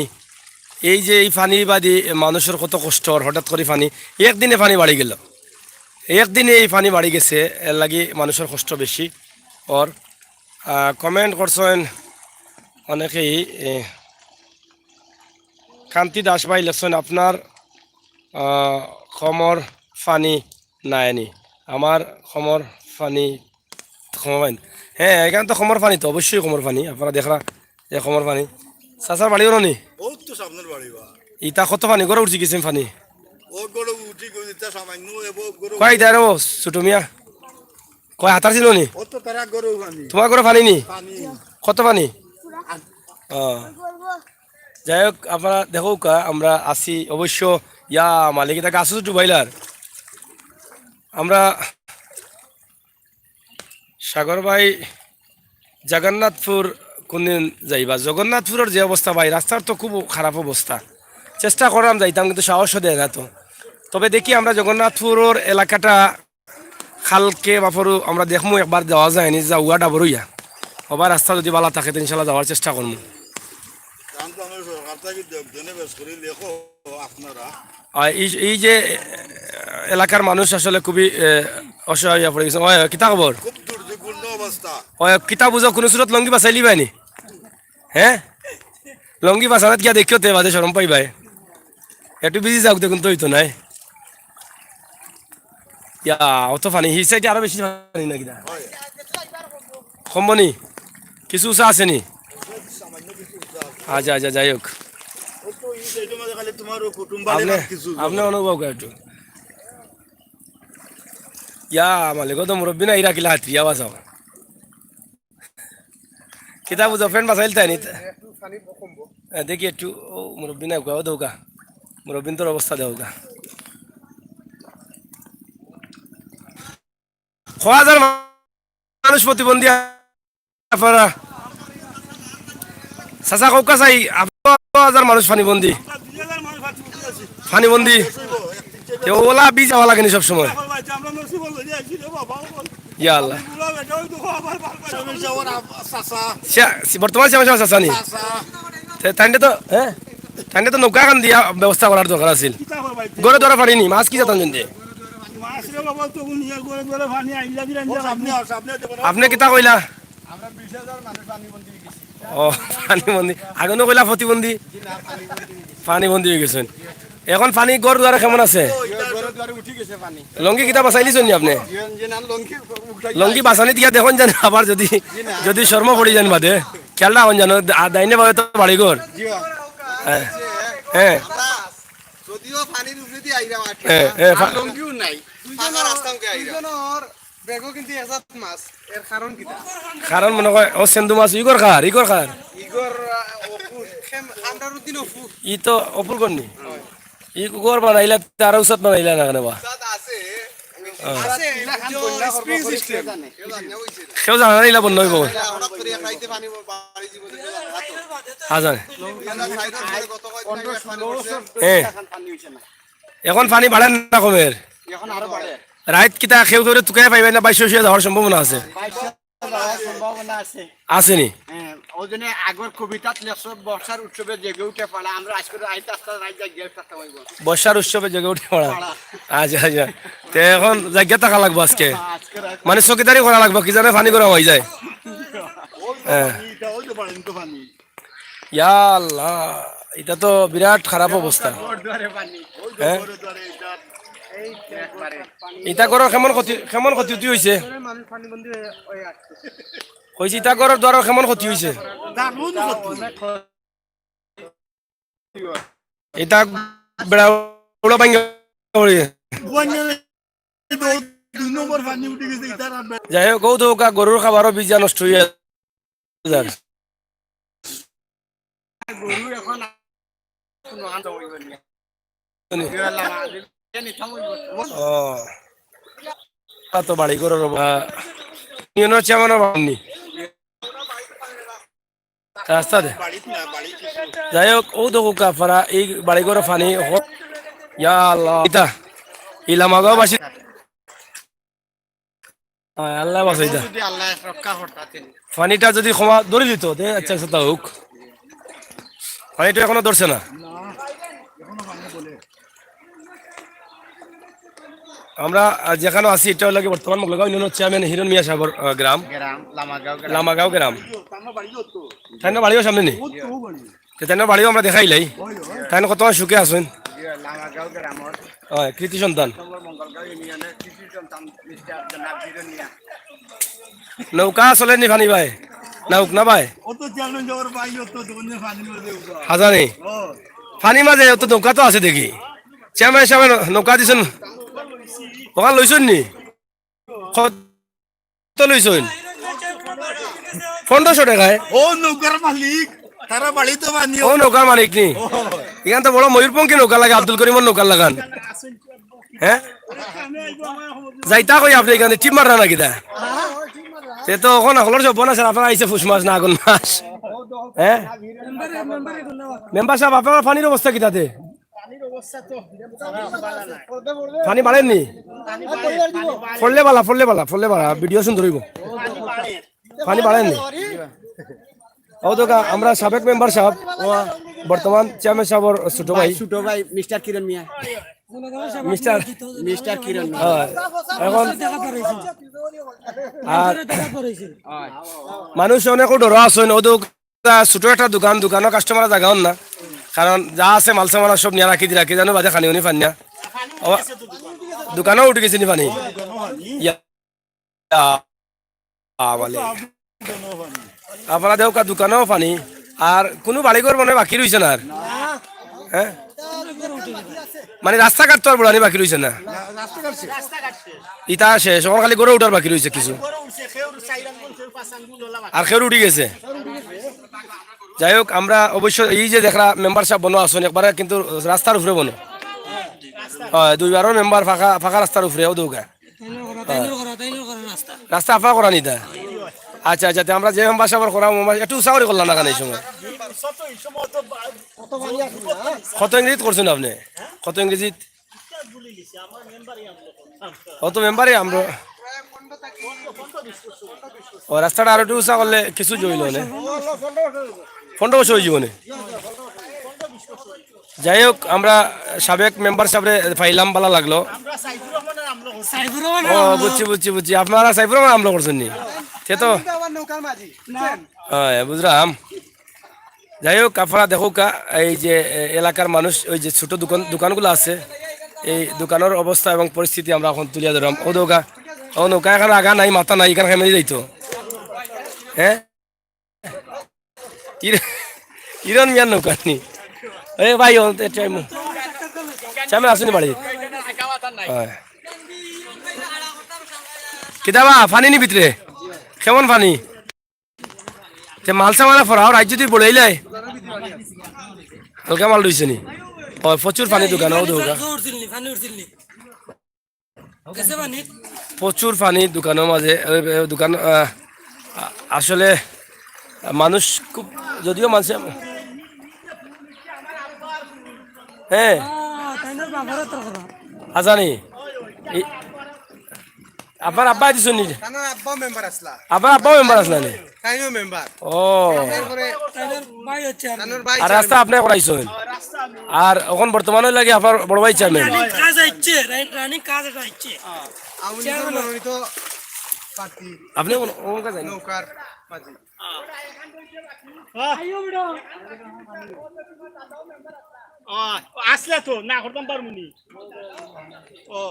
এই যে এই পানি বাদী মানুষের কত কষ্ট। হঠাৎ করে পানি, একদিনে পানি বাড়ি গেল, একদিনে এই পানি বাড়ি গেছে, এর লাগি মানুষের কষ্ট বেশি। ওর কমেন্ট করছেন অনেকেই। কান্তি দাস ভাই লেখছেন, আপনার খমর ফানি নাইনি, আমার খমর ফানি খমাইন। হ্যাঁ, এখানে তো খমর পানি, তো অবশ্যই খমর পানি। আপনারা দেখরা যে খমর পানি। চাচার বাড়িও নি ইটা কত পানি গড়ে উঠছি গেছে পানি। কয় দেয় ছোট মিয়া, কয় হাতার ছিল নি তোমার ঘরে পানি নি? কত পানি? ও, যাই হোক, আপনারা দেখো আমরা আসি অবশ্য। ইয়া মালিক তাকে আসো ডুবাইলার। আমরা সাগর ভাই জগন্নাথপুর কোনদিন যাইবা? জগন্নাথপুরের যে অবস্থা ভাই, রাস্তার তো খুব খারাপ অবস্থা। চেষ্টা করলাম যাইতাম, কিন্তু সাহসও দেয় না তো। তবে দেখি আমরা জগন্নাথপুরের এলাকাটা খালকে বাপরু আমরা দেখবো, একবার যাওয়া যায়নি, যাওয়া ডাবরইয়া আবার রাস্তা যদি ভালো থাকে তো ইনশাল্লাহ যাওয়ার চেষ্টা করবো। আর এই যে এলাকার মানুষ আসলে খুবই অসহায় হয়ে পড়ে গেছে। ওই কিতা খবর? ওই কিতা বুঝো কোনো সুরত লঙ্গি বাঁচাইলি বাইনি? হ্যাঁ, লঙ্গি বাঁচানাত গিয়া দেখিও তে বাদে সরম পাই ভাই, একটু বিজি যাওক দেখুন তো হইতো নাই। ইয়া অত পানি হি সাইডে আরো বেশি পানি নাকি না কমবনি? কিছু উঁচা আছে নি? আচ্ছা আচ্ছা, যাই হোক আপনি অনুভব করে একটু। ইয়া মালিক তো মুরব্বী না ইরা কিলা হাতি আওয়াজ আও কিতা বুঝো ফ্রেন্ড বাসাইল তাই নি? দেখি একটু ও মুরব্বী না গাও দৌকা, মুরব্বীন তোর অবস্থা দেওকা। 1000 মানুষ প্রতিবন্ধী আপনারা চাচা কৌকা চাই 1000 মানুষ ফানিবন্দি ফানিবন্দি ওলা বীজ যাওয়া লাগেনি সবসময়। ইয়া আল্লাহ, বর্তমান শ্যামা শ্যামা চাচা নি তাইলে তো, হ্যাঁ তাইলে তো নৌকা খান দিয়া ব্যবস্থা করার দরকার আছিল। গড়ে ধরা পারিনি মাছ কি যেতাম জানতে? আপনি কিতা কইলা? ও পানিবন্দি, আগনো কইলা প্রতিবন্ধী, পানিবন্দি হয়ে গেছেন এখন। পানি গড় দ্বারা কেমন আছে? লঙ্গি কিতা বাঁচাইলিছ নি আপনি? লঙ্গি বাঁচানি দিয়া দেখুন জান, আবার যদি যদি শর্মা পড়ি যান বাদে খেয়াল রাখুন জানো, দাইনে ভাবে তো বাড়ি ঘর। হ্যাঁ হ্যাঁ কারণ মনে হয় ও সেন্দু মাছ ইগর খার ই তো অপুর করনি ই কুকুর বানাইলা তার উচত বানাইলা না কেন? কেউ জানা নাইলা বন্ধ হইব এখন পানি বাড়ে না কমের? রাইত কিতা খেউ ধরে তুকাই পাইবে না? 2200 যাওয়ার সম্ভাবনা আছে? আছে নি?
আগর কবিতাত লেখছো বর্ষার উৎসবে জেগে উঠে পড়া, আমরা আজকে আইতে আস্তে রাইত গেল থাকতে হইব।
বর্ষার উৎসবে জেগে উঠে পড়া, আচ্ছা আচ্ছা। তে এখন জায়গা থাকা লাগবো আজকে, মানে চকিদারি করা লাগবো, কি জানে পানি করা হয়ে যায়। ইয়া আল্লাহ, এটা তো বিরাট খারাপ অবস্থা। হ্যাঁ, ইটা ঘরের কেমন ক্ষতি হয়েছে? কইছি ইটা ঘরের দ্বারা কেমন ক্ষতি হয়েছে? এটা বেড়া ভাঙ্গা যাই হোক, কৌকা গরুর খাবারও বীজা নষ্ট হয়ে যায়। তো বাড়ি করার রাস্তা দে। যাই হোক, ও তো কাফারা এই বাড়ি করে ফানি হোক। ইয়া আল্লাহ, ইতা ইলামাগাও বাসি আল্লাহ বাসাইতা ফানিটা যদি ক্ষমা ধরে দিত দে। আচ্ছা আচ্ছা হোক, ফানিটা এখনো ধরছে না। আমরা যেখানে আছি এটা লাগে বর্তমান মগলগাঁও ইউনিয়ন চেয়ারম্যান হিরণ মিয়া সাগর গ্রাম, লামাগাঁও গ্রাম। তাই না বাড়িও সামনে নেই? তাই না বাড়িও আমরা দেখাইলাই। তাই না কত সুখে আসুন? হয় কৃতি সন্তান। নৌকা চলেনি ফানি ভাই? নাউক না ভাই হাজানি ফানি মাঝে তো নৌকা তো আছে দেখি। চেয়ারম্যান হিসাবে নৌকা দিছেন, ওখান লইছেন নি? কত লইছেন? 1500 টাকায়?
ও নৌকার মালিক, তারা বাড়ি তো বানিয়ে।
ও নৌকার মালিক নি? এখান তো বড় ময়ূরপঙ্খী নৌকা লাগে, আব্দুল করিমর নৌকা লাগান। হ্যাঁ যাইতা কই আপনি এখানে টিপ মারা নাকি? তে তো এখন হলর সব আছে আপনারা আইছে ফুস মাস না আগুন মাস হ্যাঁ মেম্বার সাহেব আপনার পানির অবস্থা কি তাতে পানি বাড়েননি ফললে বালা ভিডিও শুন ধরিব পানি বাড়েননি ও তো আমরা সাবেক মেম্বার সাহেব ও বর্তমান চেয়ারম্যান সাহেবর ছোট ভাই
মিস্টার কিরণ মিয়া
মিস্টার
কিরণ
এখন আর মানুষ অনেক ডর আছেন ও ছোট একটা দোকানের কাস্টমার জায়গা হন না কারণ যা আছে মাল সামাল সব নিয়ে রাখি রাখি জানো বাজে খানি উনি ফানিয়া দোকানেও উঠে গেছে নি পানি আপনারা দেখ দোকানেও পানি আর কোনো বাড়িঘর মনে বাকি রয়েছে না আর হ্যাঁ মানে রাস্তাঘাট তো আর বড়ানি বাকি রয়েছে না ইটা শেষ এখন খালি গড়ে উঠার বাকি রয়েছে কিছু আর খেয়ে উঠে গেছে যাই হোক আমরা অবশ্যই এই যে দেখরা মেম্বার সাহেব বনো আসুন একবারে কিন্তু রাস্তার উপরে বনো হয় দুইবারও মেম্বার ফাঁকা ফাঁকা রাস্তার উপরে ও দৌকা রাস্তা আফা করা নিতা আচ্ছা আচ্ছা আমরা যে মেম্বার সাহেব করা একটু উৎসাহ করলাম না কেন এই সময় কত ইংরেজিত করছেন আপনি কত ইংরেজিত কত মেম্বারই আমরা ও রাস্তাটা আরো একটু উৎসাহ করলে কিছু জইল না 15 বছর জীবনে যাই হোক আমরা সাবেক মেম্বার সাহেব ফাইলাম ভালো লাগলো ও বুঝছি আপনারা সাইফুর রহমান আমলা করছেন নি সে তো বুঝলাম যাই হোক আপনারা দেখো এই যে এলাকার মানুষ ওই যে ছোট দোকানগুলো আছে এই দোকানের অবস্থা এবং পরিস্থিতি আমরা এখন তুলিয়া ধরলাম ও নৌকা এখানে আগা নাই মাথা নাই এখানে খেমে যাইতো হ্যাঁ কিরণ মিয়ার নৌকা নি এ ভাই চামে আসুনি বাড়ি কিতাবা ফানি নি ভিতরে কেমন ফানি মাল সামানা ফরাও রাজ্য তুই বড়াইলাই হালকা মাল রয়েছে নি প্রচুর পানি দোকান ও প্রচুর পানি দোকানের মাঝে দোকান আসলে মানুষ খুব যদিও মানুষ হ্যাঁ আজানি আপনার আব্বা দিছ নি আপনার আব্বাও মেম্বার আসলা নি ও আর রাস্তা আপনি করাইছেন আর এখন বর্তমানে লাগে আপনার বড় ভাই চেয়ারম্যান আপনি
আসলে তো না করতাম পারমুনি ও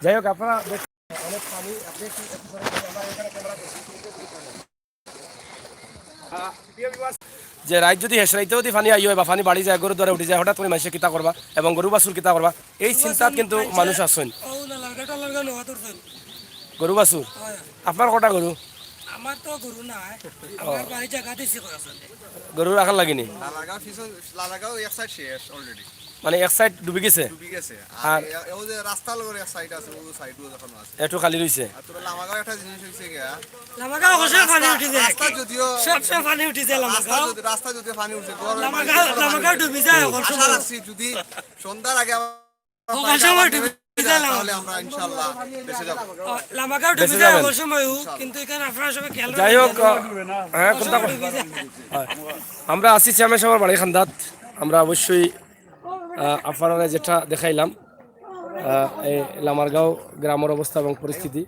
যাই হোক আপনারা যে রাত যদি হেসরাইতেও যদি পানি আই হয় বা পানি বাড়ি যায় গরু দ্বারা উঠে যায় হঠাৎ করে মানুষে কিতা করবা এবং গরু বাছুর কিতা করবা এই চিন্তাত কিন্তু মানুষ আসেন গরু বাছুর আপনার কটা গরু
আমার তো গরু নাই আমার বাড়ি জায়গা দিছি
গরু রাখার লাগেনি মানে এক সাইড ডুবে গেছে আর
রাস্তা লগর এক সাইড আছে ওই সাইডও যখন আছে
একটু খালি রইছে
আর তোরা লামাগাঁও একটা জিনিস হইছে গিয়া
লামাগাঁও হসে পানি উঠি যায়
রাস্তা যদিও
সবসে পানি উঠি যায়
রাস্তা যদি পানি উঠে
লামাগাঁও ডুবি যায়
আশা রাখছি যদি সন্ধ্যার আগে
ওখান সময় ডুবি যায়
তাহলে আমরা ইনশাআল্লাহ বেঁচে যাব
লামাগাঁও ডুবি যায় ওই সময় কিন্তু এখানে আপনারা সবাই খেয়াল
যাই হোক হ্যাঁ কোনটা আমরা আসি চেয়ারম্যান সাহেবের বাড়ি খান্দাত আমরা অবশ্যই আপনারা যেটা দেখাইলাম এই লামারগাঁও গ্রামের অবস্থা এবং পরিস্থিতি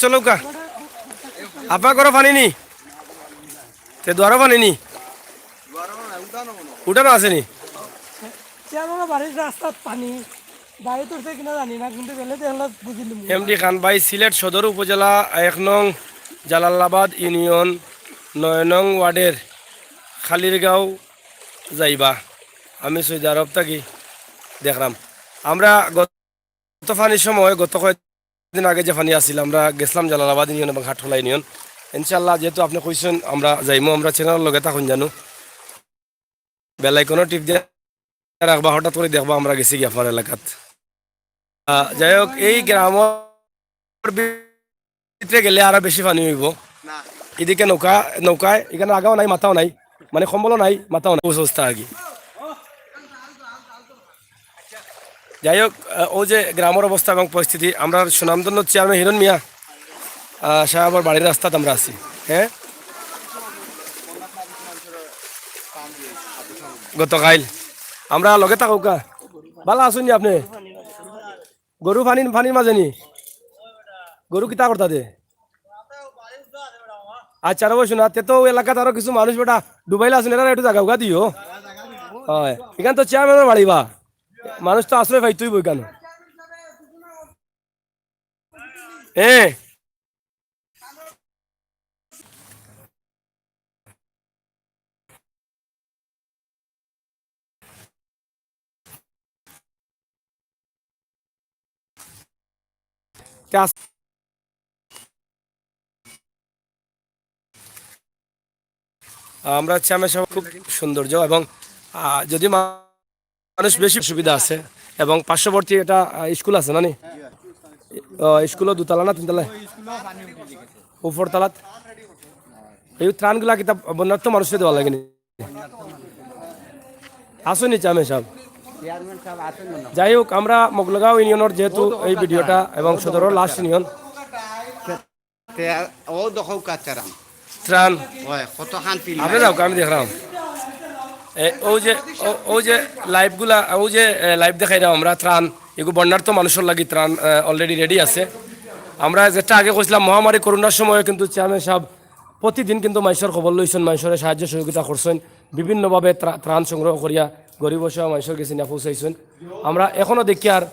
চলৌকা আপনার ঘরে পানি নি দুয়ারও পানি নি উঠানো আছে নি
বাড়ির রাস্তার পানি বাড়ি তুলছে কিনা জানি না কিন্তু গেলে বুঝিলাম
এমডি খান ভাই সিলেট সদর উপজেলা 1 নং জালালাবাদ ইউনিয়ন 9 নং ওয়ার্ডের খালিরগাঁও যাইবা আমি সৌদি আরব থাকি দেখলাম আমরা গত ফানির সময় গত দিন আগে যে পানি আসছিল আমরা গেছিলাম জালালাবাদ ইউনিয়ন এবং হাটখোলা ইউনিয়ন। ইনশাল্লাহ যেহেতু আপনি কইছেন আমরা যাইমু, আমরা চ্যানেলের লগে থাকুন জানো, বেলায় কোনো টিপ দিয়ে রাখবা, হঠাৎ করে দেখবা আমরা গেছি গিয়ে আপনার এলাকাত। যাই হোক, এই গ্রামের ভিতরে গেলে আরো বেশি পানি হইব।
না
এদিকে নৌকায় এখানে আগাও নাই মাথাও নাই, মানে সম্বলও নাই মাথাও নাই, অবস্থা আর কি। যাই হোক, ও যে গ্রামের অবস্থা এবং পরিস্থিতি, আমরা সুনামধন্য চেয়ারম্যান হিরণ মিয়া সাহেবের বাড়ির রাস্তাতে আমরা আছি। হ্যাঁ, গতকাল আমরা লগে থাকো কা ভালো আসুন আপনি। গরু পানির মাঝে নি গরু কিতা করতা দে? আচ্ছা আর বসুন, তে তো এলাকাত আরো কিছু মানুষ বেটা ডুবাইলে আসুন, এরা একটু জায়গা উগা দিও। হয় এখান তো চেয়ারম্যানের বাড়ি বা মানুষ তো আশ্রয় পাই তুই বই কেন? হ্যাঁ, আমরা চেয়ারম্যান সাহেব খুব সৌন্দর্য এবং যদি মানুষ বেশি সুবিধা আছে এবং পার্শ্ববর্তী একটা স্কুল আছে না নি? স্কুলও দুতলা না তিনতলায়? উপর তালাত এই ত্রাণগুলা কিতাব বন্যার্থ মানুষকে দেওয়া লাগেনি? আসুনি চেয়ারম্যান সাহেব।
চেয়ারম্যান সাহেব আছেন না
যাই হোক, আমরা মোগলগাঁও ইউনিয়নের যেহেতু এই ভিডিওটা এবং সদরের লাস্ট ইউনিয়ন,
ও দেখো কাচারাম
ত্রাণ
হয় কত শান্তি
আপনি যাও আমি দেখলাম ও যে লাইভগুলা, ও যে লাইভ দেখাই দাও আমরা ত্রাণ, এগুলো বন্যার্থ মানুষের লাগি ত্রাণ অলরেডি রেডি আছে। আমরা যেটা আগে কইছিলাম মহামারী করোনার সময় কিন্তু চেয়ারম্যান সাহেব প্রতিদিন কিন্তু মানুষের খবর লইছেন, মানুষের সাহায্য সহযোগিতা করছেন, বিভিন্নভাবে ত্রাণ সংগ্রহ করিয়া গরিব সহ মানুষের কাছে না পৌঁছাইছেন। আমরা এখনও দেখি আর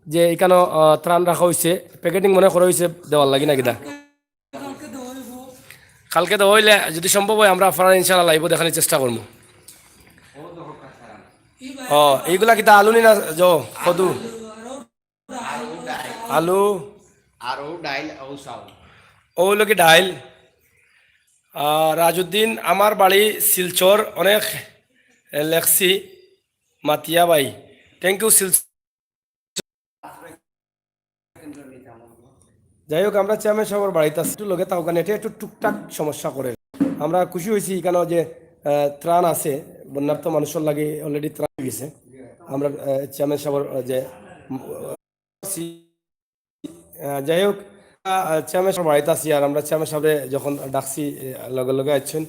যে এখানে ত্রাণ রাখা হয়েছে, প্যাকেটিং মনে করা হয়েছে দেওয়ার লাগি না কিনা। কালকে তো হইলে যদি সম্ভব হয় আমরা আপনারা ইনশাল্লাহ লাইভ দেখানোর চেষ্টা করবো। এইগুলা কিতা আলু নি না কদু আলু
আর ও ডাইল ও চাউল
ওগুলো কি ডাইল। রাজউদ্দিন আমার বাড়ি শিলচর, অনেক লেখছি মাতিয়া বাই, থ্যাংক ইউ শিলচর। যাই হোক, আমরা চেয়ারম্যান সাহেবের বাড়িতে আছি, একটু লগে তাও কারণে এটা একটু টুকটাক সমস্যা করে। আমরা খুশি হয়েছি এখানেও যে ত্রাণ আছে, বন্যার্থ মানুষের লাগে অলরেডি ত্রাণ গেছে। আমরা চেয়ারম্যান সাহেবের যে যাই হোক, চেয়ারম্যান সাহেব বাড়িতে আছি আর আমরা চেয়ারম্যান সাহেবে যখন ডাকছি লগে লগে আসছেন।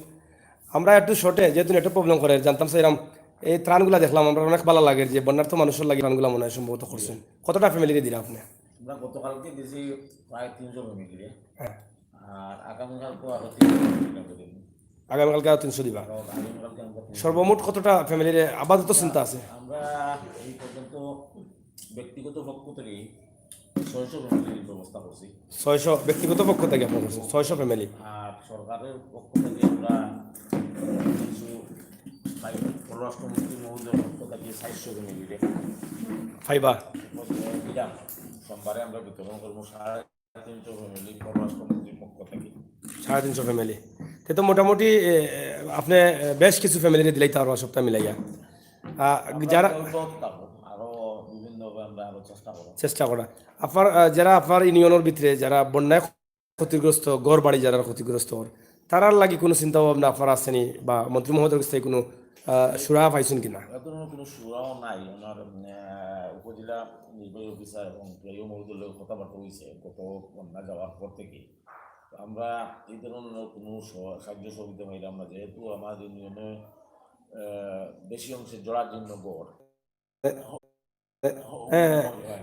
আমরা একটু শর্টে যেহেতু একটু প্রবলেম করে জানতাম সেরকম এই ত্রাণগুলা দেখলাম, আমরা অনেক ভালো লাগে যে বন্যার্থ মানুষের লাগে ত্রাণগুলা মনে হয় সম্ভবত করছেন। কতটা ফ্যামিলিকে দিলা আপনি?
আমরা গতকালকে দিয়েছি প্রায় 300 ফ্যামিলি,
হ্যাঁ,
আর আগামীকালকে আরো 300 ফ্যামিলি,
আগামীকালকে আরো 300 দিবা।
আগামীকালকে আমরা 300।
সর্বমোট কতটা ফ্যামিলির আপাতত চিন্তা আছে?
আমরা এই পর্যন্ত ব্যক্তিগত পক্ষ থেকে 600 ফ্যামিলির ব্যবস্থা করছি,
600 ব্যক্তিগত পক্ষ থেকে আপনার করছেন 600 ফ্যামিলি।
আর সরকারের পক্ষ থেকে আমরা কিছু পররাষ্ট্রমন্ত্রী মহোদয়ের পক্ষ থেকে 400 ফ্যামিলি
ফাইবা
দিলাম। সোমবারে আমরা বিতরণ করবো 350 ফ্যামিলি পররাষ্ট্রমন্ত্রীর পক্ষ থেকে।
350 ফ্যামিলি, সে তো মোটামুটি আপনি বেশ কিছু ফ্যামিলি দিলেই তার সপ্তাহ মিলাইয়া যারা
আরো বিভিন্নভাবে আমরা আরো চেষ্টা করবো।
চেষ্টা করা আপনার যারা আপনার ইউনিয়নের ভিতরে যারা বন্যায় ক্ষতিগ্রস্ত, ঘর বাড়ি যারা ক্ষতিগ্রস্ত, তারার লাগি কোনো চিন্তা ভাবনা আপনার আসেনি বা মন্ত্রী মহোদয়ের কাছ থেকে কোনো সুরাহা পাইছেন কিনা?
এ ধরনের কোনো সুরাও নাই। ওনার উপজেলা নির্বাহী অফিসার এবং প্রিয় মহোদয়ের কথাবার্তা হয়েছে গত বন্যা যাওয়ার পর থেকে। তো আমরা এই ধরনের কোনো সাহায্য সহযোগিতা পাইলে আমরা, যেহেতু আমাদের ইউনিয়নে বেশি অংশে জড়ার জন্য গড়
হ্যাঁ,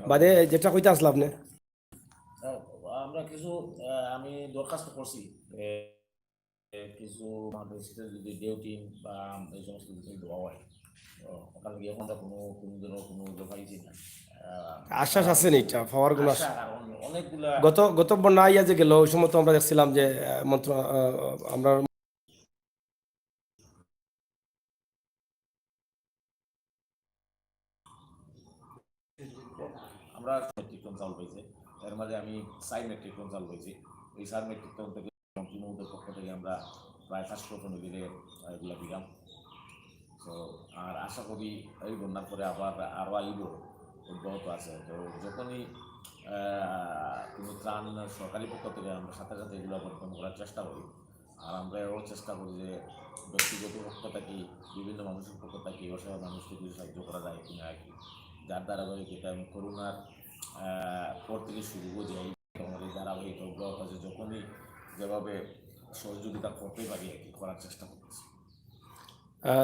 বাদে যেটা কইতে আসলাম আপনি
আমরা কিছু আমি দরখাস্ত করছি কিছু মানুষের যদি ডিউটিন বা এই সমস্ত কিছু দেওয়া হয়, ওখানে গিয়ে আমরা কোনো ধরনের কোনো পাইছি না।
আশ্বাস আছে নি এটা পাওয়ার কোনো
কারণ অনেকগুলা
গত বন্যা আইয়া যে গেল ওই সময় তো আমরা দেখছিলাম যে মন্ত্র আমরা
আমরা 30 টন চাউল পাইছে। এর মাঝে আমি সাই মেট্রিক টন চালু হয়েছি। এই সার মেট্রিক টন থেকে মন্ত্রী মহোদয়ের পক্ষ থেকে আমরা প্রায় 500 টন মিলে এগুলো দিলাম। তো আর আশা করি এই বন্যার পরে আবার আরও আইব অব্যাহত আছে। তো যখনই কোনো ত্রাণ সরকারি পক্ষ থেকে আমরা সাথে সাথে এগুলো বন্টন করার চেষ্টা করি। আর আমরা এও চেষ্টা করি যে ব্যক্তিগত পক্ষ থেকে বিভিন্ন মানুষের পক্ষ থেকে অসহায় মানুষকে যদি সাহায্য করা যায় কিনা আর কি। যার ধারাবাহিকতা এবং করোনার পর থেকে শুরু করে যাই আমাদের ধারাবাহিক অব্যাহত আছে। যখনই যেভাবে সহযোগিতা করতে পারি আর কি করার চেষ্টা করতেছি।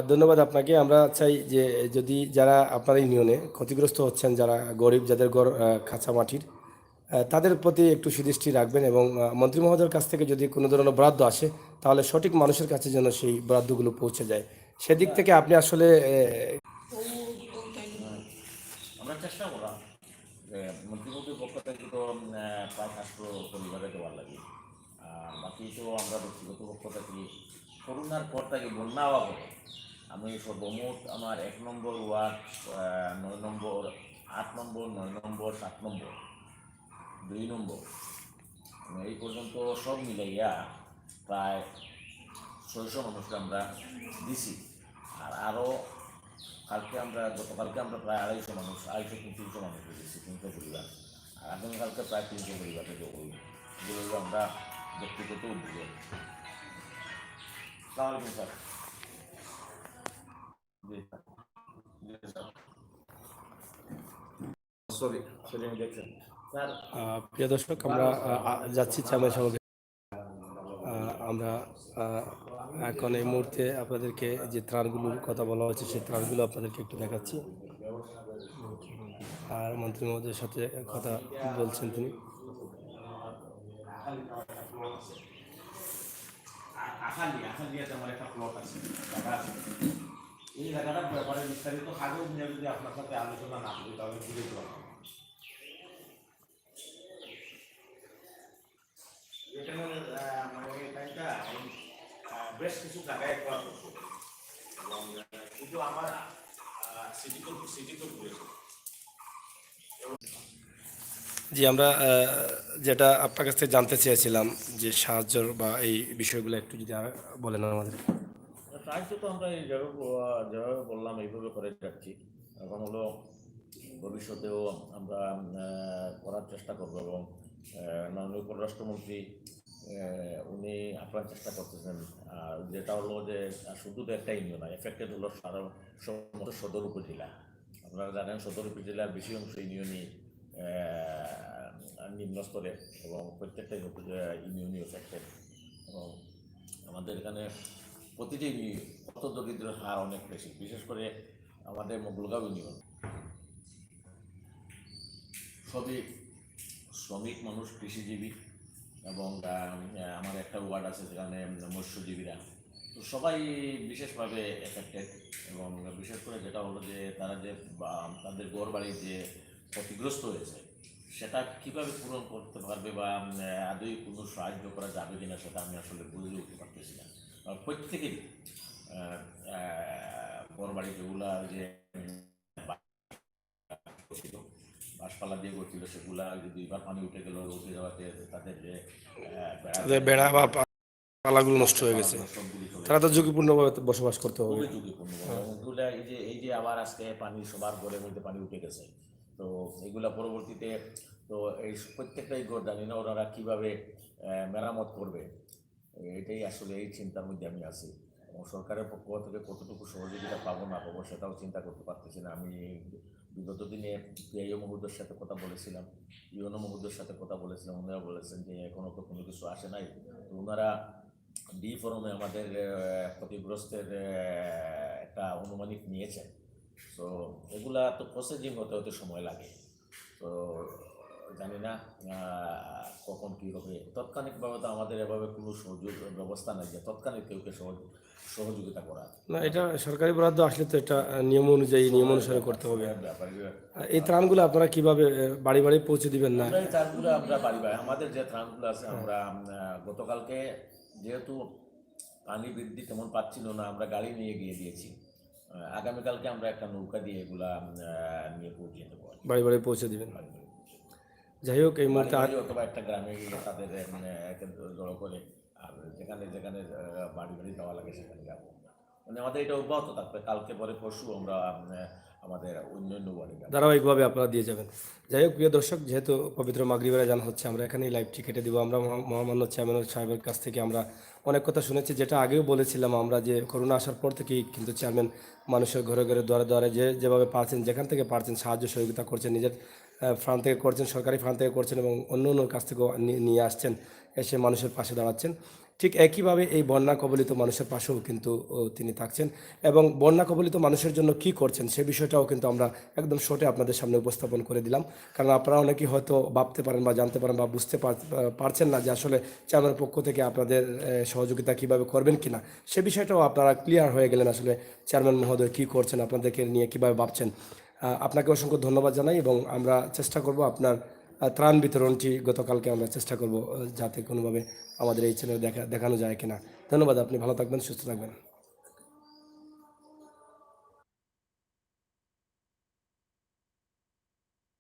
ধন্যবাদ আপনাকে। আমরা চাই যে যদি যারা আপনার ইউনিয়নে ক্ষতিগ্রস্ত হচ্ছেন, যারা গরিব, যাদের ঘর কাঁচা মাটির, তাদের প্রতি একটু সুদৃষ্টি রাখবেন এবং মন্ত্রী মহোদয়ের কাছ থেকে যদি কোনো ধরনের বরাদ্দ আসে তাহলে সঠিক মানুষের কাছে যেন সেই বরাদ্দগুলো পৌঁছে যায়, সেদিক থেকে আপনি আসলে
আমরা চেষ্টা করলাম যে মন্ত্রীমন্ত্রীর পক্ষ থেকে তো প্রায় 500 পরিবারে দেওয়ার লাগে। আর বাকি তো আমরা ব্যক্তিগত পক্ষ থেকে করোনার পর থেকে বন্যা হওয়া পরে আমি সর্বমোট আমার 1 নম্বর ওয়ার্ড, 9 নম্বর, 8 নম্বর, 9 নম্বর, 7 নম্বর, 2 নম্বর, এই পর্যন্ত সব মিলাইয়া প্রায় 600 মানুষকে আমরা দিছি। আর আরও গতকালকে আমরা প্রায় 250 মানুষ, 250-300 মানুষকে দিচ্ছি, 300 পরিবার। আর আগামীকালকে প্রায় 300 পরিবারকে দেবো। এগুলো আমরা ব্যক্তিগত উদ্যোগে। সালাম স্যার। সরি আমি দেখছেন স্যার।
প্রিয় দর্শক, আমরা যাচ্ছি চেয়ারম্যান সাহেবের। আমরা এখন এই মুহূর্তে আপনাদেরকে যে ত্রাণগুলোর কথা বলা হয়েছে সেই ত্রাণগুলো আপনাদেরকে একটু দেখাচ্ছি। আর মন্ত্রী মহোদয়ের সাথে কথা বলছেন তিনি।
আখালিয়াতে আমার একটা প্লট আছে, জায়গা আছে। এই জায়গাটার ব্যাপারে বিস্তারিত কাগজ নিয়ে যদি আপনার সাথে আলোচনা না করি তাহলে ভুলে যাবো। এখানে মানে এখানটা বেশ কিছু জায়গায় করা করছে এবং শুধু আমার সিটি তো ঘুরেছে।
জি, আমরা যেটা আপনার কাছ থেকে জানতে চেয়েছিলাম যে সাহায্য বা এই বিষয়গুলো একটু যদি বলেন আমাদের।
সাহায্য তো আমরা যেভাবে বললাম এইভাবে করে যাচ্ছি। এখন হলো ভবিষ্যতেও আমরা করার চেষ্টা করবো এবং মাননীয় পররাষ্ট্রমন্ত্রী উনি আপ্রাণ চেষ্টা করতেছেন। যেটা হলো যে শুধু তো একটা ইউনিয়ন নয়, এফেক্টেড হলো সমস্ত সদর উপজেলা। আপনারা জানেন সদর উপজেলার বেশি অংশ ইউনিয়নই নিম্ন স্তরে এবং প্রত্যেকটা ইউনিয়নই এফেক্টেড। এবং আমাদের এখানে প্রতিটি কত দরিদ্রের হার অনেক বেশি, বিশেষ করে আমাদের মোগলগাঁও ইউনিয়ন সবই শ্রমিক মানুষ, কৃষিজীবী এবং আমার একটা ওয়ার্ড আছে যেখানে মৎস্যজীবীরা, তো সবাই বিশেষভাবে এফেক্টেড। এবং বিশেষ করে যেটা হলো যে তারা যে তাদের ঘর বাড়ির যে ক্ষতিগ্রস্ত হয়েছে সেটা কীভাবে পূরণ করতে পারবে বা আদৌ কোনো সাহায্য করা যাবে কিনা সেটা আমি আসলে বুঝে উঠতে পারতেছি না। প্রত্যেকেরই ঘর বাড়ি যেগুলা যে গাছপালা দিয়ে করছিল সেগুলা যদি এবার পানি উঠে গেল, উঠে যাওয়াতে তাদের যে
বেড়া বা পালাগুলো নষ্ট হয়ে গেছে, তারা তো ঝুঁকিপূর্ণভাবে বসবাস করতে হবে।
খুবই ঝুঁকিপূর্ণ। এগুলা এই যে আবার আজকে পানি সবার ঘরের মধ্যে পানি উঠে গেছে, তো এগুলা পরবর্তীতে তো এই প্রত্যেকটাই ঘর জানি না ওনারা কীভাবে মেরামত করবে, এটাই আসলে এই চিন্তার মধ্যে আমি আছি। এবং সরকারের পক্ষ থেকে কতটুকু সহযোগিতা পাবো না পাবো সেটাও চিন্তা করতে পারতেছি না। আমি বিগত দিনে পিআইও মহোদয়ের সাথে কথা বলেছিলাম, ইউনো মহোদয়ের সাথে কথা বলেছিলাম, ওনারা বলেছেন যে এখনও তো কোনো কিছু আসে নাই। তো ওনারা ডি ফোরামে আমাদের ক্ষতিগ্রস্তের একটা অনুমানিক নিয়েছেন। তো এগুলা তো প্রসেসিং হতে হতে সময় লাগে, তো জানি না কখন কী হবে। তাৎক্ষণিকভাবে তো আমাদের এভাবে কোনো সহযোগ ব্যবস্থা নাই যে তৎক্ষণিক কেউকে সহযোগিতা করা।
না, এটা সরকারি বরাদ্দ আসলে তো এটা নিয়ম অনুযায়ী নিয়ম অনুসারে করতে হবে। এই ত্রাণগুলো আপনারা কিভাবে বাড়ি বাড়ি পৌঁছে দিবেন? না,
এই ত্রাণগুলো আমরা বাড়ি আমাদের যে ত্রাণগুলো আছে আমরা গতকালকে যেহেতু পানি বৃদ্ধি তেমন পাচ্ছিল না, আমরা গাড়ি নিয়ে গিয়ে দিয়েছি। আগামীকালকে আমরা একটা নৌকা দিয়ে এগুলা নিয়ে পৌঁছে দেবো,
বাড়ি বাড়ি পৌঁছে দিবেন। যাই হোক এই মুহূর্তে আর
বাড়ি অথবা একটা গ্রামে গিয়ে তাদের জড়ো করে আর যেখানে যেখানে বাড়ি বাড়ি দেওয়া লাগে সেখানে যাবো। মানে আমাদের এটা অব্যাহত থাকবে, কালকে পরে পরশু আমরা আমাদের অন্য বাড়ি যাবো।
ধারাবাহিকভাবে আপনারা দিয়ে যাবেন। যাই হোক প্রিয় দর্শক, যেহেতু পবিত্র মাগরিবের আজান হচ্ছে, আমরা এখানেই লাইভটি কেটে দিব। আমরা মহামান্য চেয়ারম্যান সাহেবের কাছ থেকে আমরা অনেক কথা শুনেছি, যেটা আগেও বলেছিলাম আমরা যে করোনা আসার পর থেকেই কিন্তু চেয়ারম্যান মানুষের ঘরে ঘরে দ্বারে দ্বারে যেভাবে পারছেন, যেখান থেকে পারছেন সাহায্য সহযোগিতা করছেন, নিজের ফান্ড থেকে করছেন, সরকারি ফান্ড থেকে করছেন এবং অন্য অন্য কাছ থেকেও নিয়ে আসছেন, এসে মানুষের পাশে দাঁড়াচ্ছেন। ঠিক একইভাবে এই বন্যা কবলিত মানুষের পাশেও কিন্তু তিনি থাকছেন এবং বন্যা কবলিত মানুষের জন্য কি করছেন সে বিষয়টাও কিন্তু আমরা একদম শর্টে আপনাদের সামনে উপস্থাপন করে দিলাম। কারণ আপনারা অনেকেই হয়তো ভাবতে পারেন বা জানতে পারেন বা বুঝতে পারছেন না যে আসলে চেয়ারম্যানের পক্ষ থেকে আপনাদের সহযোগিতা কিভাবে করবেন কিনা, সে বিষয়টাও আপনারা ক্লিয়ার হয়ে গেলেন আসলে চেয়ারম্যান মহোদয় কী করছেন, আপনাদেরকে নিয়ে কীভাবে ভাবছেন। আপনাকে অসংখ্য ধন্যবাদ জানাই এবং আমরা চেষ্টা করব আপনার ত্রাণ বিতরণটি গতকালকে আমরা চেষ্টা করব যাতে কোনোভাবে আমাদের এই চ্যানেলে দেখানো যায় কিনা। ধন্যবাদ, আপনি ভালো থাকবেন, সুস্থ থাকবেন।